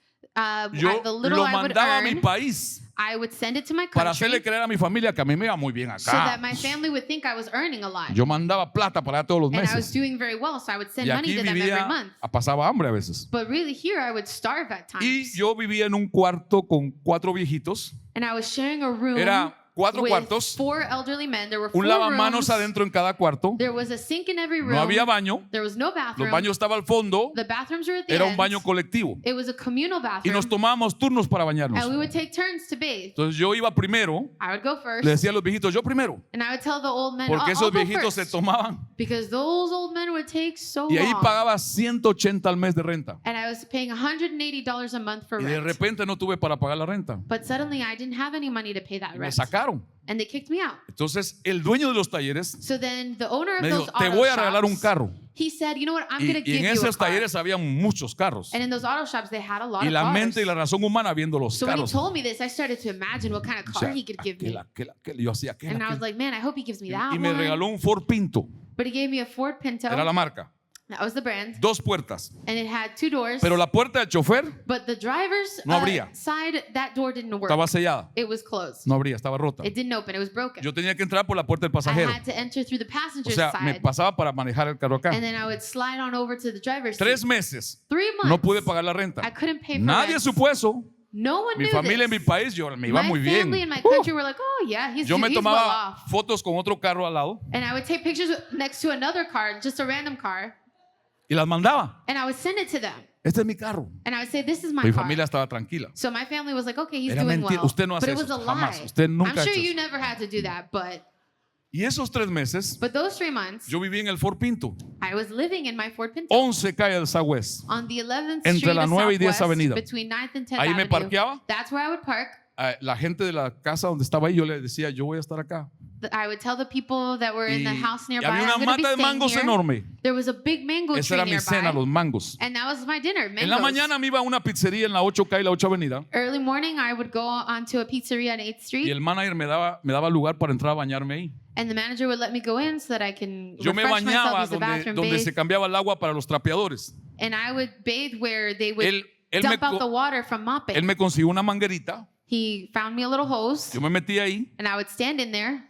Yo The little lo I would mandaba a mi earn, país I would send it to my para country hacerle creer a mi familia que a mí me iba muy bien so that acá. my family would think I was earning a lot. Yo mandaba plata para allá todos los And I was meses. doing very well, so I would send Y money aquí to them every vivía, month. pasaba hambre a veces. But really, here I would starve at Y times. yo vivía en un cuarto con 4 viejitos. And I was sharing a room Era 4 with cuartos, 4 elderly men. There were 4 un lavamanos rooms. adentro en cada cuarto. There was a sink in every room. No había baño. There was no Los bathroom. baños estaban al fondo. The bathrooms were at the Era un end. baño colectivo. It was a communal Y bathroom. nos tomábamos turnos para bañarnos. And we would take turns to bathe. Entonces yo iba primero. I would go first. Le decía a los viejitos, yo primero. And I would tell the old men, Porque I'll esos go viejitos se first. tomaban. Because those old men would take so Y ahí long. pagaba 180 al mes de renta. And I was paying $180 a month for Y de rent. repente no tuve para pagar la renta. But suddenly I didn't have any money to pay that Y me rent. sacaron. And they kicked me out. Entonces el dueño de los talleres So then the owner of me those dijo, te auto voy a regalar un shops, carro. he said, you know what, I'm Y, going to y give en you a esos car. talleres había muchos carros. And in those auto shops, they had a lot Y of la cars. mente y la razón humana viendo los So when he carros. told me this, I started to imagine what kind of O car sea, he could give me. aquel. Yo hacía aquel. And I was like, man, I hope he gives me that Y me one. regaló un Ford Pinto. But he gave me a Ford Pinto. Era la marca. That was the brand. 2 puertas. And it had 2 doors. Pero la puerta del chofer But the driver's No abría. side, that door didn't work. estaba sellada. It was closed. No abría, estaba rota. It didn't open. It was broken. Yo tenía que entrar por la puerta del I pasajero. had to enter through the O passenger's sea, me side. pasaba para manejar el carro acá. And then I would slide on over to the driver's 3 seat. meses 3 months. no pude pagar la I renta. couldn't pay for Nadie rent. supo eso. No one Mi knew familia en mi this. país, yo me iba My muy bien. family and my country were like, oh yeah, he's Yo me well tomaba off. fotos con otro carro al lado And I would take pictures next to another car, just a random car, y las mandaba. and I would send it to them. Este es mi carro. And I would say, this is my Mi car. familia estaba tranquila. So my family was like, okay, he's Era doing mentira. well. Usted no hace But it was eso, a jamás. lie. Usted nunca I'm ha sure hecho you eso. never had to do that, but Y esos 3 meses, but those 3 months, yo viví en el Ford Pinto. I was living in my Ford Pinto 11 calle del Southwest. on the 11th Entre Street la of 9 y 10 Southwest, Avenida. between 9th and 10th Ahí me Avenue. parqueaba. That's where I would park. La gente de la casa donde estaba ahí, yo le decía, yo voy a estar acá. I would tell the people that were in the house y nearby, había una I'm going to be mata de staying mangos here. enorme. There was a big mango Esa tree era mi cena, nearby. los mangos. And that was my dinner, En la mangoes. mañana me iba a una pizzería en la 8K y la 8 Avenida. Early morning, I would go onto a pizzeria on 8th Y Street, el manager me daba lugar para entrar a bañarme ahí. and the manager would let me go in so that I can Yo me refresh myself, bañaba use the bathroom, donde se bathe. cambiaba el agua para los trapeadores. And I would bathe where they would Él dump me, out the co- water from mopping. él me consiguió una manguerita. He found me a little hose, Yo me metí ahí. and I would stand in there.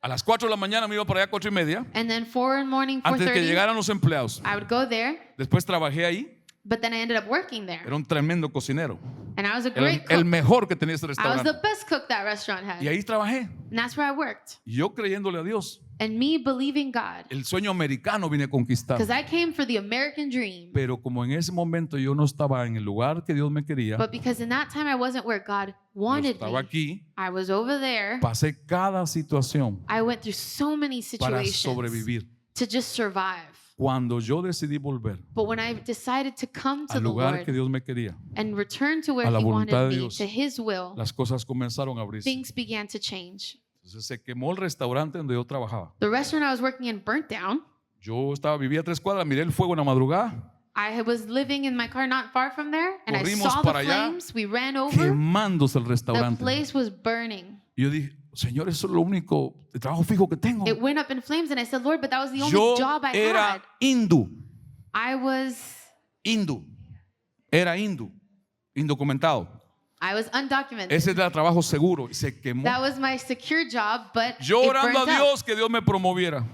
A las 4 de la mañana me iba para allá, 4:30. And then 4 in the morning, Antes de que 4:30, llegaran los empleados. I would go there. Después trabajé ahí. But then I ended up working there. Era un tremendo cocinero. And I was a Era great el cook. mejor que tenía ese I was restaurante. the best cook that restaurant had. Y ahí trabajé. And that's where I worked. Y yo creyéndole a Dios. And me believing God. El sueño americano vine a conquistar. Because I came for the American dream. Pero como en ese momento yo no estaba en el lugar que Dios me quería, But because in that time I wasn't where God yo wanted estaba me. aquí, I was over there. pasé cada situación I went through so many para situations sobrevivir. to just survive. Cuando yo decidí volver But when I decided to come to al the lugar que Lord Dios me quería, and return to where a la He voluntad wanted de me, Dios, to His will, las cosas comenzaron a abrirse. things began to change. Entonces se quemó el restaurante donde yo trabajaba. The restaurant I was working in burnt down. Yo vivía a 3 cuadras, miré el fuego en la madrugada, I was living in my car not far from there, and I Corrimos saw the para allá, flames. We ran over. quemándose el The restaurante. place was burning. Y yo dije, Señor, eso es lo único de trabajo fijo que tengo. It went up in flames, and I said, Lord, but that was the only Yo job I had. era hindú, era indocumentado. I was undocumented. Ese era trabajo seguro y se quemó. That was my secure job, but Yo it orando a burnt up. Dios que Dios me promoviera.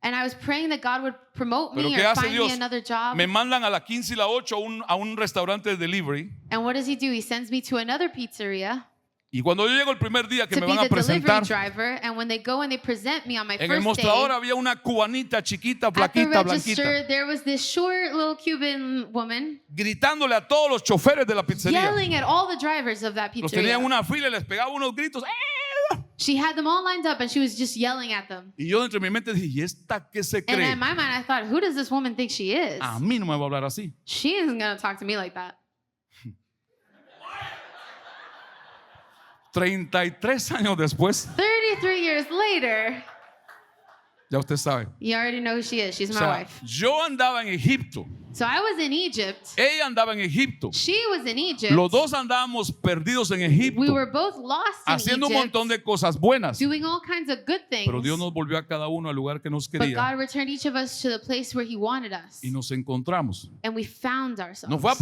And I was praying that God would promote Pero me ¿qué or hace find Dios? me another job. Me mandan a las 15 y las 8 a un restaurante de delivery. And what does He do? He sends me to another pizzeria Y cuando yo llego el primer día que to me be van a the delivery presentar, driver. And when they go and they present me on my en el first mostrador day, había una cubanita chiquita, at the flaquita, register, blanquita, there was this short little Cuban woman gritándole a todos los choferes de la pizzería. yelling at all the drivers of that Los tenía en pizzeria. una fila y les pegaba unos gritos. ¡Eh! She had them all lined up and she was just yelling at them. Y yo entre mi mente dije, ¿y esta qué se And cree? in my mind, I thought, who does this woman think she is? A mí no me va a hablar así. She isn't going to talk to me like that. 33 años después, 33 years later, ya usted sabe. you already know who she is. She's O my sea, wife. yo andaba en Egipto, So I was in Egypt. ella andaba en Egipto. She was in Egypt. Los dos andábamos perdidos en Egipto, We were both lost in haciendo un Egypt, montón de cosas buenas. doing all kinds of good things. Pero Dios nos volvió a cada uno al lugar que nos But quería God returned each of us to the place where He wanted us. y nos encontramos. And we found ourselves. No fue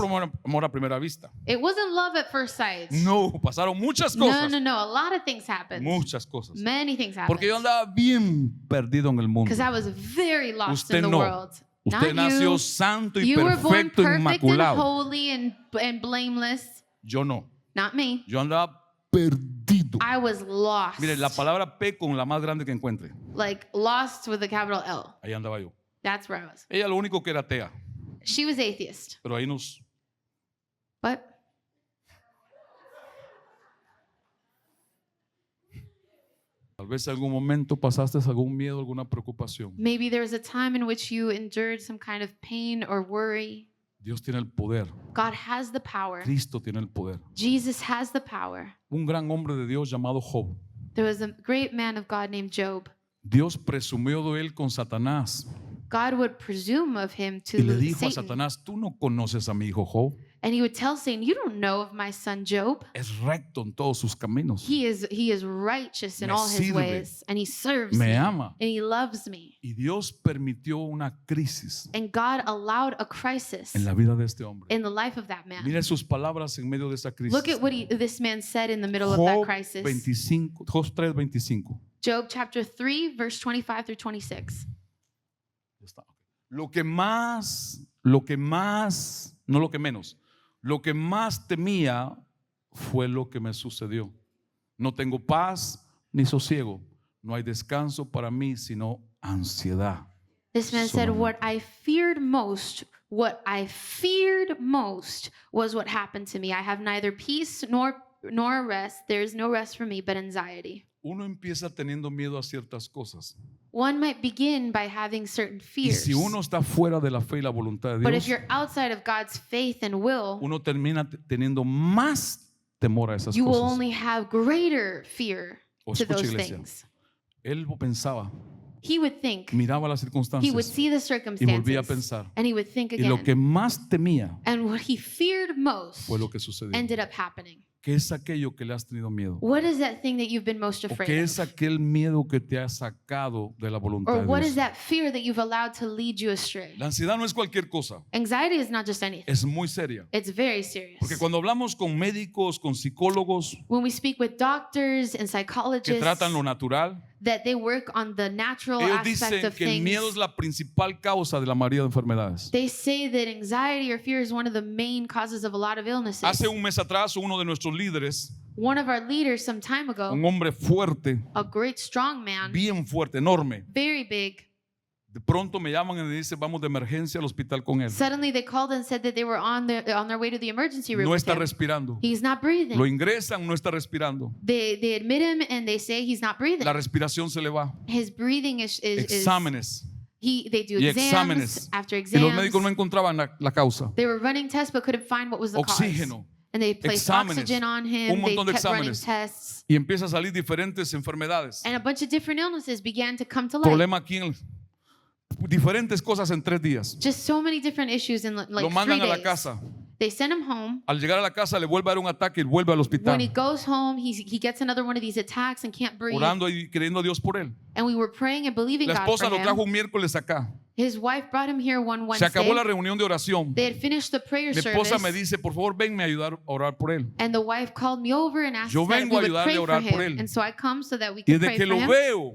amor a primera vista. It wasn't love at first sight. No, pasaron muchas No, cosas. no, no. A lot of things happened. Muchas cosas. Many things happened. Porque yo andaba bien perdido en el mundo. Because I was very lost Usted in the no. world. Usted Not nació you. santo y You were born perfecto, perfect and inmaculado. holy and blameless. Yo no. Not me. Yo andaba perdido. I was lost. Mire, la palabra P con la más grande que encuentre. Like lost with a capital L. Ahí andaba yo. That's where I was. Ella lo único que era atea. She was atheist. Pero ahí nos... But Tal vez en algún momento pasaste algún miedo, alguna preocupación. maybe there was a time in which you endured some kind of pain or worry. Dios tiene el poder. God has the power. Cristo tiene el poder. Jesus has the power. Un gran hombre de Dios llamado Job. There was a great man of God named Job. Dios presumió de él con Satanás God would presume of him to y le dijo a Satan. Satanás, tú no conoces a mi hijo Job. And he would tell Satan, you don't know of my son Job. Es recto en todos sus caminos. He is righteous in Me all his sirve. ways. And he serves Me me. ama. And he loves me. Y Dios permitió una crisis And God allowed a crisis en la vida de este hombre. in the life of that man. Mire sus palabras en medio de esa crisis. Look at what this man said in the middle of that Job crisis. 25, Job 3:25. Job chapter 3, verse 25 through 26. Ya está. Lo que más, no lo que menos, lo que más temía fue lo que me sucedió. No tengo paz ni sosiego. No hay descanso para mí, sino ansiedad. This man said, Solamente. what I feared most was what happened to me. I have neither peace nor rest. There is no rest for me but anxiety. Uno empieza teniendo miedo a ciertas cosas. One might begin by having certain Y fears. si uno está fuera de la fe y la voluntad de But if Dios, you're outside of God's faith and will, uno termina teniendo más temor a esas you will cosas. only have greater fear. O to escucha, those iglesia. things. Él pensaba, He would think, miraba las he would circunstancias see the y volvía a circumstances, pensar. and he would think Y lo que again. más temía And what he feared most fue lo que sucedió. ended up happening. ¿Qué es aquello que le has tenido miedo? What is that thing that you've been most ¿O afraid qué of? es aquel miedo que te ha sacado de la voluntad Or de what Dios? is that fear that you've allowed to lead you astray? La ansiedad no es cualquier cosa, Anxiety is not just anything. es muy seria. It's very serious. Porque cuando hablamos con médicos, con psicólogos When we speak with doctors and que psychologists tratan lo natural, that they work on the natural ellos aspect dicen of que el miedo es things, la principal causa de la mayoría de enfermedades. they say that anxiety or fear is one of the main causes of a lot of illnesses. Hace un mes atrás, uno de nuestros líderes, One of our leaders some time ago, un hombre fuerte, a great strong man, bien fuerte, enorme, very big, de pronto me llaman y me dicen, vamos de emergencia al hospital con él. suddenly they called and said that they were on their way to the emergency room No with está him. respirando. He's not breathing. Lo ingresan, no está respirando. They admit him and they say he's not breathing. La respiración se le va. His breathing is Exámenes. they do Y exams exámenes. after Y los médicos no exams. encontraban la causa. They were running tests but couldn't find what was the cause. Oxígeno. And they placed Exámenes. oxygen on Un him. They montón de kept running exámenes. tests. Y empieza a salir diferentes enfermedades. And a bunch of different illnesses began to come to light. Problema aquí diferentes cosas en 3 días. Just so many different issues in like Lo 3 mandan a la days. casa. They send him home. Al llegar a la casa le vuelve a dar un ataque y vuelve al When he hospital. goes home, he gets another one of these attacks and can't breathe. Orando y creyendo a Dios por él. And we were praying and believing La God esposa for lo trajo him. un miércoles acá. His wife brought him here one Se acabó la Wednesday. reunión de oración. They had finished the prayer Mi esposa me service. dice, por favor, venme a ayudar a orar por él. And the wife called me over and asked Yo that vengo we a would ayudarle pray a for orar por him. él. And so I come so that we Y can desde pray que for lo him. veo,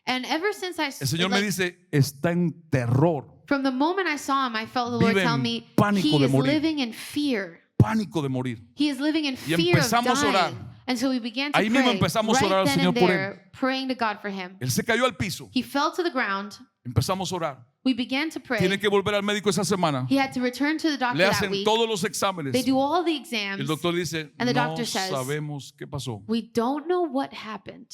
And ever since I el Señor me like, dice, está en terror, from the moment I saw him, I felt the Lord Vive tell en me pánico he de is morir. living in fear. pánico de morir. He is living in Y fear of empezamos a orar. dying. And so we began to Ahí mismo pray empezamos a right orar al then Señor and por there, praying to God for him. Él se cayó al piso. He fell to the ground. Empezamos a orar. We began to pray. Tiene que volver al médico esa semana. He had to return to the doctor Le that hacen week. todos los exámenes. They do all the El exams. doctor dice, And the no doctor says, sabemos qué pasó, We don't know what happened.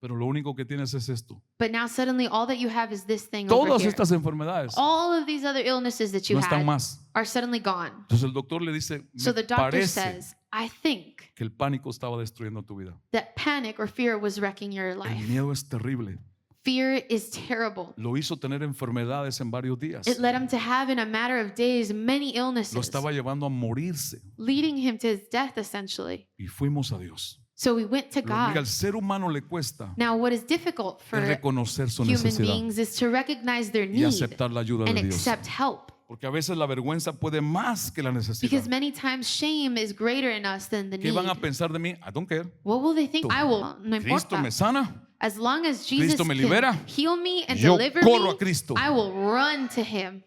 pero lo único que tienes es esto. But now suddenly all that you have is this thing over Todas here. estas enfermedades All of these other illnesses that you no están had más. are suddenly gone. Entonces el doctor le dice, So me the doctor parece says, I think que el pánico estaba destruyendo tu vida. that panic or fear was wrecking your El life. miedo es terrible. Fear is terrible. Lo hizo tener enfermedades en varios días. It led him to have, in a matter of days, many Lo illnesses, estaba llevando a morirse. leading him to his death, essentially. Y fuimos a Dios. So we went to Lo que al God. ser humano le cuesta Now, what is difficult for es reconocer su human necesidad beings is to recognize their y need aceptar la ayuda and de Dios. accept help. Porque a veces la vergüenza puede más que la Because necesidad. many times shame is greater in us than the ¿Qué van a need. pensar de mí? I don't care. What will they think? I will. No Cristo importa. me sana. As long as Jesus Cristo me libera. can heal me and Yo deliver corro a me, Cristo. I will run to him.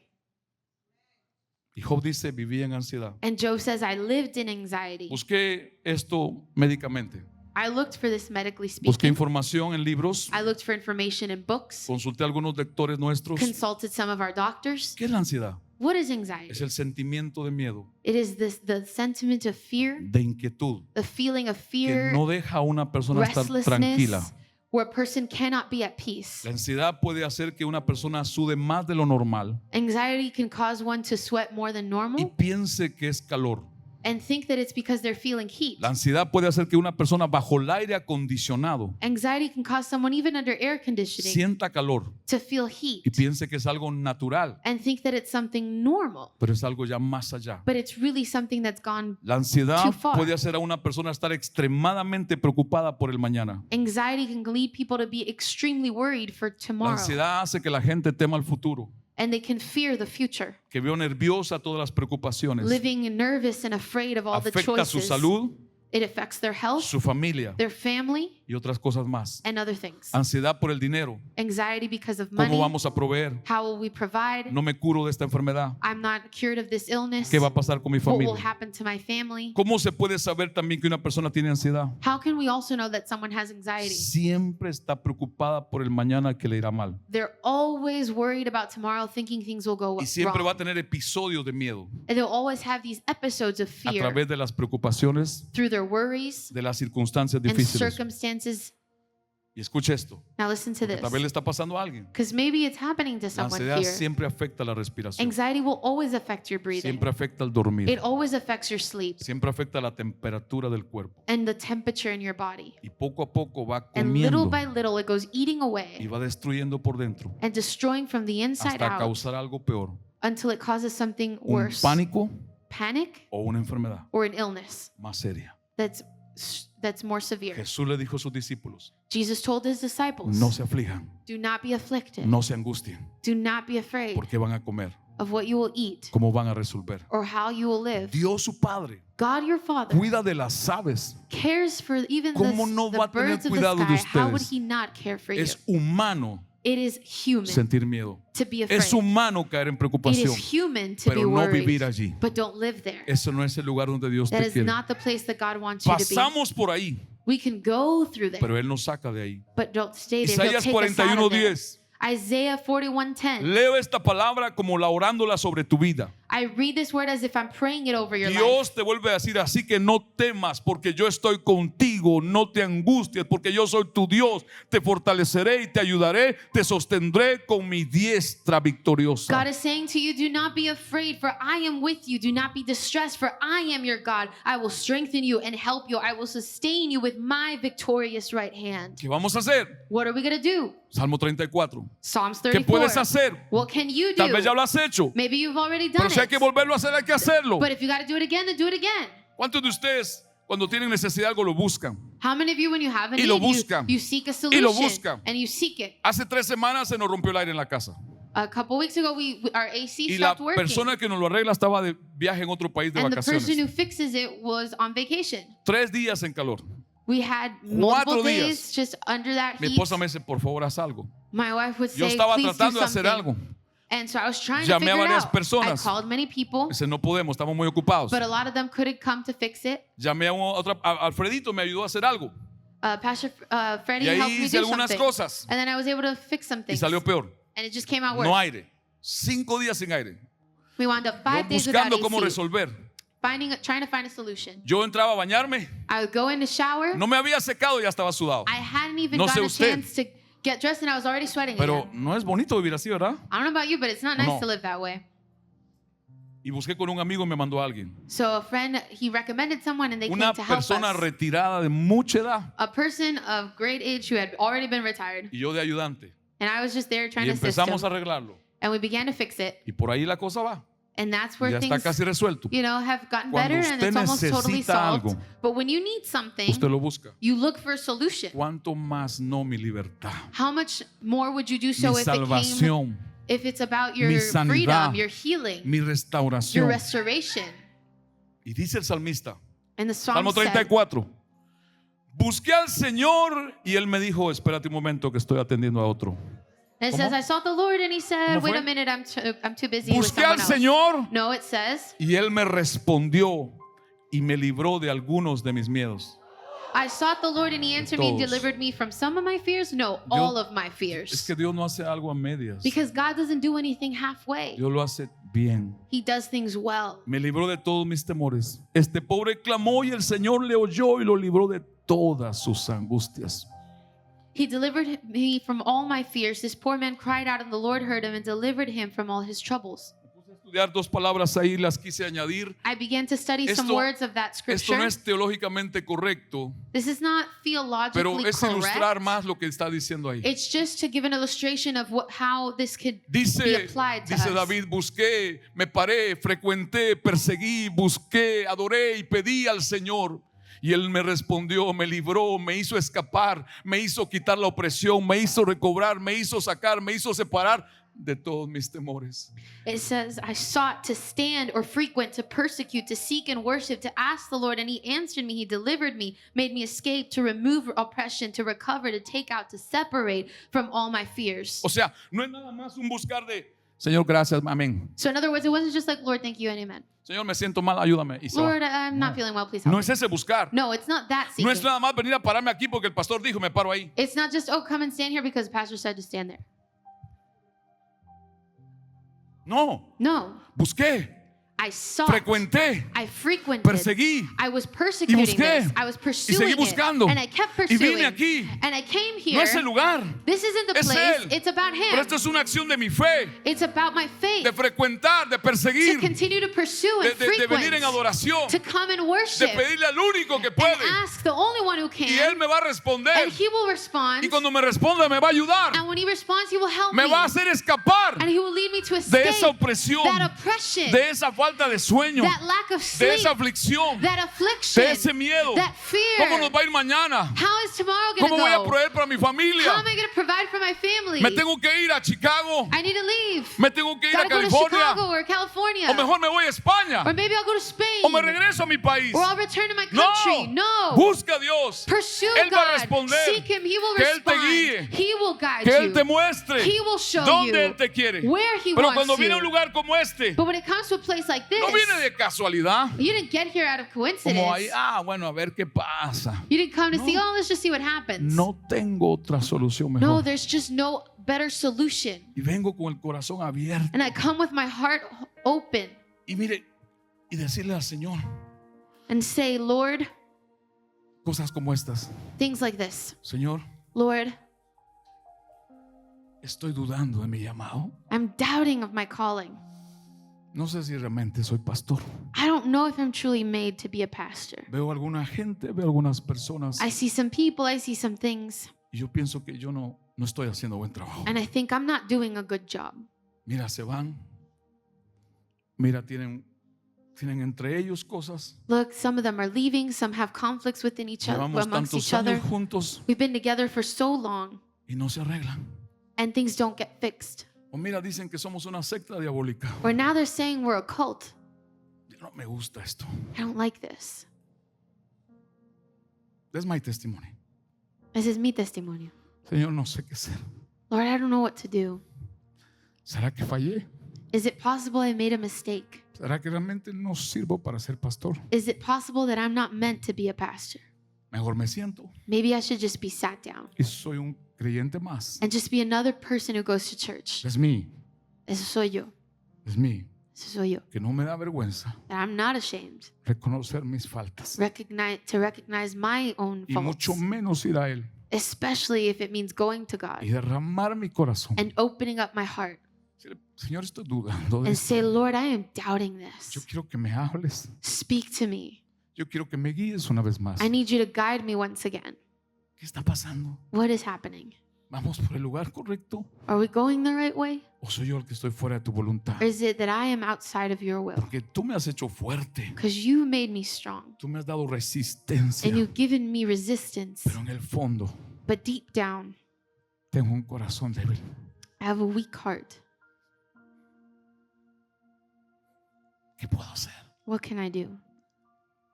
Y Job dice, vivía en ansiedad. And Job says, I lived in anxiety. Busqué esto médicamente. I looked for this medically Busqué speaking. información en libros. I looked for information in books, Consulté a algunos lectores nuestros. consulted some of our doctors. ¿Qué es la ansiedad? What is Es anxiety? el sentimiento de miedo, It is the sentiment of fear, de inquietud, the feeling of que fear, no deja a una persona estar tranquila. restlessness, where a person cannot be at peace. La ansiedad puede hacer que una persona sude más de lo normal Anxiety can cause one to sweat more than y normal piense que es calor. and think that it's because they're feeling heat. La ansiedad puede hacer que una persona bajo el aire acondicionado Anxiety can cause someone, even under air conditioning, sienta calor to feel heat y piense que es algo natural, and think that it's something normal, pero es algo ya más allá. but it's really something that's gone. La ansiedad Too far. puede hacer a una persona estar extremadamente preocupada por el mañana. Anxiety can lead people to be extremely worried for La tomorrow, ansiedad hace que la gente tema el futuro, and they can fear the future, que veo nerviosa todas las preocupaciones. living nervous and afraid of all the Afecta su choices. salud, It affects their health, su familia their family, y otras cosas más. and other things. Ansiedad por el dinero. Anxiety because of ¿Cómo money. vamos a proveer? How will we provide? No me curo de esta enfermedad. I'm not cured of this illness. ¿Qué va a pasar con mi What will familia? happen to my family? ¿Cómo se puede saber también que una persona tiene ansiedad? How can we also know that someone has anxiety? Siempre está preocupada por el mañana que le irá mal. They're always worried about tomorrow, thinking things will go Y siempre va a wrong. tener episodios de miedo And they'll always have these episodes of a fear través de las preocupaciones, through their worries de las circunstancias and difíciles. circumstances. Y escuche esto, Now listen to que tal vez le this. está pasando a alguien. Because maybe it's happening to La someone ansiedad here. siempre afecta la respiración, Anxiety will always affect your breathing. siempre afecta el dormir, It always affects your sleep siempre afecta la temperatura del cuerpo. and the temperature in your body. Y poco a poco va And little comiendo by little, it goes eating y away va destruyendo por dentro and destroying from the inside hasta out causar algo peor, until it causes something un worse. pánico Panic o una enfermedad or an illness más seria. that's more severe. Jesús le dijo a sus discípulos, Jesus told his disciples, no se aflijan, do not be afflicted. no se angustien, Do not be afraid porque van a comer, of what you will eat cómo van a resolver. or how you will live. Dios su Padre God your Father cuida de las aves. cares for even ¿Cómo no the va a tener birds of the cuidado de sky. How would ustedes? he not care for you? Es humano It is human sentir miedo. to be afraid. Es humano caer en It preocupación, is human to be pero no vivir worried, allí. but don't live there. Eso no es el lugar donde Dios That te is quiere. not the place that God wants you to be. Pasamos por ahí, We can go through there, pero Él nos saca de ahí. but don't stay there. He'll Isaías take us out of there. 41:10. Isaiah 41:10. Leo esta palabra como la orándola sobre tu vida. I read this word as if I'm praying it over your life. Dios te vuelve a decir, así que no temas porque yo estoy contigo, no te angusties porque yo soy tu Dios, te fortaleceré y te ayudaré, te sostendré con mi diestra victoriosa. God is saying to you, do not be afraid, for I am with you. Do not be distressed, for I am your God. I will strengthen you and help you. I will sustain you with my victorious right hand. ¿Qué vamos a hacer? What are we going to do? Salmo 34. Psalms ¿Qué 34. puedes hacer? What can you Tal vez ya do? lo has hecho, Maybe you've already done pero si hay it. que volverlo a hacer, hay que hacerlo. But if you got to do it again, then do it again. ¿Cuántos de ustedes cuando tienen necesidad de algo lo buscan? How many of you, when you have a Y lo need, buscan. you seek a Y lo solution buscan. and you seek it? Hace 3 semanas se nos rompió el aire en la casa A couple weeks ago, our AC y la stopped working. persona que nos lo arregla estaba de viaje en otro país de And the person vacaciones. who fixes it was on vacation. 3 días en calor. We had 4 multiple días. days just under that Mi heat. esposa me dice, por favor, haz algo. My wife would Yo say, estaba please do tratando de hacer something. algo. And so I was trying Llamé to a figure it varias out. personas. I called many people, Dice, no podemos, estamos muy ocupados. but a lot of them couldn't come to fix it. Llamé a Alfredito, me ayudó a hacer algo. Pastor Freddie Y ahí helped me hice do algunas something. cosas. And then I was able to fix some Y things. salió peor. And it just came out worse. No aire. 5 días sin aire. We wound up Yo 5 days without buscando cómo AC, resolver. trying to find a solution. Yo entraba a bañarme, I would go in the shower. no me había secado y ya estaba sudado. I hadn't even No sé gotten a usted. chance to get dressed and I was already sweating Pero again. no es bonito vivir así, ¿verdad? I don't know about you, but it's not nice No. to live that way. Y busqué con un amigo y me mandó a alguien. So a friend, he recommended someone and they Una came to help persona us. retirada de mucha edad A person of great age who had already been retired. y yo de ayudante. And I was just there trying Y to assist him. empezamos a arreglarlo. And we began to fix it. Y por ahí la cosa va. And that's Y where ya está things, casi resuelto. have gotten Cuando better and usted it's almost totally necesita solved. algo, But when you need something, Usted lo busca. you look for a solution. ¿Cuánto más no mi libertad? How much more would you do so Mi if it came, salvación, if it's about your mi sanidad, freedom, your healing, mi your restauración. restoration? Y dice el salmista, And the Salmo psalm said, 34. Busqué al Señor y Él me dijo, espérate un momento que estoy atendiendo a otro. and it ¿Cómo? says, I sought the Lord and he said, ¿Cómo wait fue? a minute, I'm too busy with Busqué someone al else. Señor No, it says, y Él me respondió y me libró de algunos de mis miedos. I sought the Lord and he answered me and todos. delivered me from some of my fears. No, all of my Es fears. que Dios no hace algo a medias. Because God doesn't do anything halfway. Dios lo hace bien. He does things well. Me libró de todos mis temores. Este pobre clamó y el Señor le oyó y lo libró de todas sus angustias. He delivered me from all my fears. This poor man cried out and the Lord heard him and delivered him from all his troubles. Puse a estudiar 2 palabras ahí, las quise añadir. I began to study some Esto- words of that Esto scripture. no es teológicamente correcto, This is not pero theologically es ilustrar correct. más lo que está diciendo ahí. It's just to give an illustration of how this could be Dice, applied to dice us. David, busqué, me paré, frecuenté, perseguí, busqué, adoré y pedí al Señor. Y Él me respondió, me libró, me hizo escapar, me hizo quitar la opresión, me hizo recobrar, me hizo sacar, me hizo separar de todos mis temores. It says, I sought to stand or frequent, to persecute, to seek and worship, to ask the Lord, and he answered me, he delivered me, made me escape, to remove oppression, to recover, to take out, to separate from all my fears. O sea, no es nada más un buscar de, Señor, gracias, amén. So in other words, it wasn't just like, Lord, thank you and amen. Señor, me siento mal, ayúdame. Y se va. Lord, I'm not feeling well, please help No me. es ese buscar. No, it's not that No es seeking. nada más venir a pararme aquí porque el pastor dijo, me paro ahí. It's not just, oh, come and stand here because the pastor said to stand there. No, No, busqué. I sought. frecuenté, I frequented. perseguí I was persecuting busqué, this. I was y pursuing seguí it. buscando, And I kept y pursuing. vine aquí. And I came No here. es el lugar, This isn't the es place. Él. It's about Pero Him. esto es una acción de mi fe, It's about my faith. de frecuentar, de To perseguir, continue to pursue and de venir en frequent. adoración, To come and de worship. pedirle al único que And puede. ask the only one who Y Él can. me va a responder. And He will respond. Y cuando me responda me va a ayudar. And when He responds, He will help Me me. va a hacer escapar And He will lead me to de escape esa opresión, that oppression, de esa falta de sueño, that lack of de sleep, esa aflicción, that affliction, de ese miedo. that fear. ¿Cómo nos va a ir mañana? How is tomorrow going to ¿Cómo voy a go? proveer para mi How familia? am I going to provide for my family? Me tengo que ir a Chicago, I need to leave. me tengo que ir a Gotta go to California, Chicago or California. o mejor me voy a España, Or maybe I'll go to Spain. o me regreso a mi país. Or I'll return to my No, country. No. busca a Dios, Pursue Él va a God. responder, Seek Him. He will que Él te respond. guíe, He will guide que Él you. te muestre He will show dónde you Él te quiere. where He Pero wants cuando viene a you. un lugar como este, But when it comes to a place like this, no viene de casualidad. you didn't get here out of coincidence. Como ahí, bueno, a ver qué pasa. You didn't come to see, No. oh, let's just see what happens. No tengo otra solución No, mejor. there's just no better solution. Y vengo con el corazón abierto. And I come with my heart open Y mire, y decirle al Señor and say, Lord, cosas como estas. things like this. Señor, Lord, estoy dudando de mi llamado. I'm doubting of my calling. No sé si realmente soy pastor. I don't know if I'm truly made to be a pastor. Veo alguna gente, veo algunas personas I see some people, I see some things, y yo pienso que yo no estoy haciendo buen trabajo. and I think I'm not doing a good job. Mira, se van. Mira, tienen entre ellos cosas. Look, some of them are leaving, some have conflicts within each other, Llevamos amongst tantos each other. años juntos We've been together for so long, y no se arreglan. and things don't get fixed. O mira, dicen que somos una secta diabólica. Or now they're saying we're a cult. No me gusta esto. I don't like this. Es mi testimonio. This is mi testimonio. Señor, no sé qué hacer. Lord, I don't know what to do. ¿Será que fallé? Is it possible I made a mistake? ¿Será que realmente no sirvo para ser pastor? Is it possible that I'm not meant to be a pastor? Mejor me siento Maybe I should just be sat down y soy un creyente más. and just be another person who goes to church. Es mí, Eso soy yo. es mí, Eso soy yo. que no me da vergüenza That I'm not ashamed reconocer mis faltas to recognize my own y faults, mucho menos ir a Él especially if it means going to God y derramar mi corazón. and opening up my heart Decirle, Señor, estoy dudando de and esto. say, Lord, I am doubting Yo this. quiero que me hables. Speak to me. Yo quiero que me guíes una vez más. I need you to guide me once again. ¿Qué está pasando? What is happening? ¿Vamos por el lugar correcto? Are we going the right way? ¿O soy yo el que estoy fuera de tu voluntad? Or is it that I am outside of your will? Porque tú me has hecho fuerte. Because you made me strong Tú me has dado resistencia. and you've given me resistance. Pero en el fondo But deep down, tengo un corazón débil. I have a weak heart. ¿Qué puedo hacer? What can I do?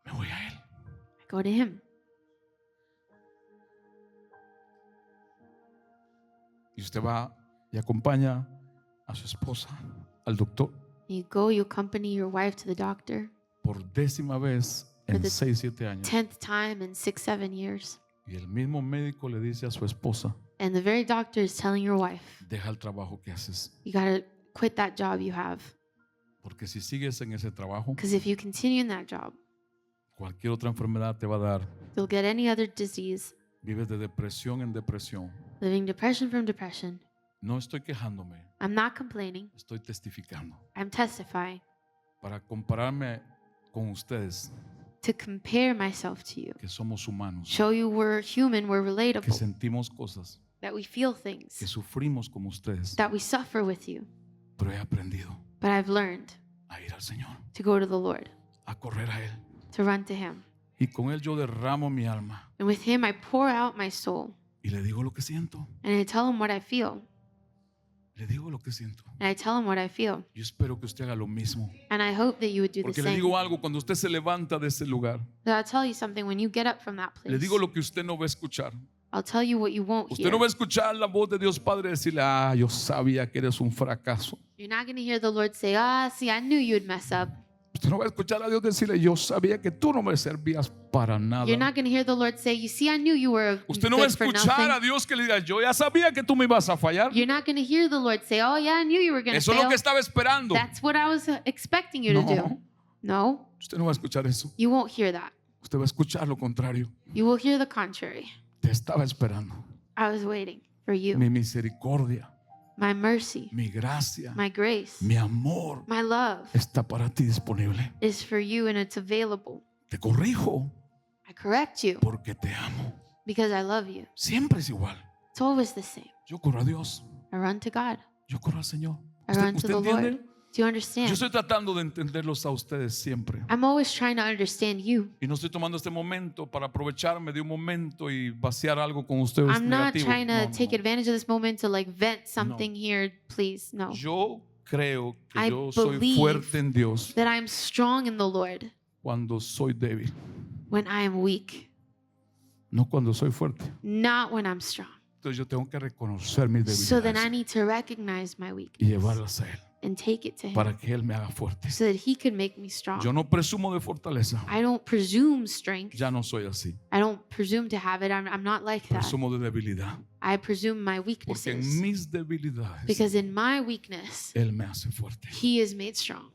Me voy a Él. I go to Him. Y usted va y acompaña a su esposa al doctor You go, you accompany your wife to the doctor por 10ª vez For en the 6-7 años. 10th time in 6-7 years. Y el mismo médico le dice a su esposa, And the very doctor is telling your wife, deja el trabajo que haces. you gotta quit that job you have. Porque si sigues en ese trabajo, Because if you continue in that job, cualquier otra enfermedad te va a dar. you'll get any other disease, Vives de depresión en depresión. living depression from depression. No estoy quejándome, I'm not complaining. estoy testificando. I'm testifying Para compararme con ustedes, to compare myself to you. que somos humanos, Show you we're human, we're que relatable, sentimos cosas, that we feel que things, sufrimos como ustedes. that we suffer with you. Pero he aprendido But I've learned a ir al Señor, to go to the Lord, a correr a Él. to run to Him. Y con Él yo derramo mi alma And with Him, I pour out my soul. y le digo lo que siento. And I tell Him what I feel. Le digo lo que siento. And I tell Him what I feel. Yo espero que usted haga lo mismo. And I hope that you would do the Porque le same. digo algo, cuando usted se levanta de ese lugar, So I'll tell you something. When you get up from that le place, digo lo que usted no va a escuchar. I'll tell you what you won't Usted hear. no va a escuchar la voz de Dios Padre decirle, yo sabía que eres un fracaso. You're not going to hear the Lord say, see, I knew you'd mess up. Usted no va a escuchar a Dios decirle, yo sabía que tú no me servías para nada. You're not going to hear the Lord say, you see, I knew you were Usted no va a good for escuchar a nothing. Dios que le diga, yo ya sabía que tú me ibas a fallar. You're not going to hear the Lord say, oh yeah, I knew you were going to Eso es lo fail. que estaba esperando. That's what I was expecting you to do. No, No, usted no va a escuchar eso. you won't hear that. Usted va a escuchar lo contrario. You will hear the contrary. Te estaba esperando. I was waiting for you. Mi misericordia, My mercy, mi gracia, my grace, mi amor my love está para ti disponible. is for you and it's available. Te corrijo I correct you porque te amo. because I love you. Siempre es igual. It's always the same. Yo corro a Dios. I run to God. Yo corro al Señor. I run to ¿Usted the entiende? Lord. Do you Yo understand? estoy tratando de entenderlos a ustedes siempre. I'm always trying to understand you. Y no estoy tomando este momento para aprovecharme de un momento y vaciar algo con ustedes I'm not negativo. trying to No, take no. advantage of this moment to like vent something here, please. No. Yo creo que I yo soy believe fuerte en Dios That I'm strong in the Lord cuando soy débil, when I am weak, no cuando soy fuerte. not when I'm strong. Entonces yo tengo que reconocer mis So then I debilidades need to recognize my y weakness llevarlas a Él and take it to Him para que Él me haga fuerte. so that He could make me strong. Yo no presumo de fortaleza. I don't presume strength. Ya no soy así. I don't presume to have it. I'm not like that. Presumo de debilidad. I presume my Porque en weaknesses mis debilidades because in my weakness, Él me hace fuerte. He is made strong.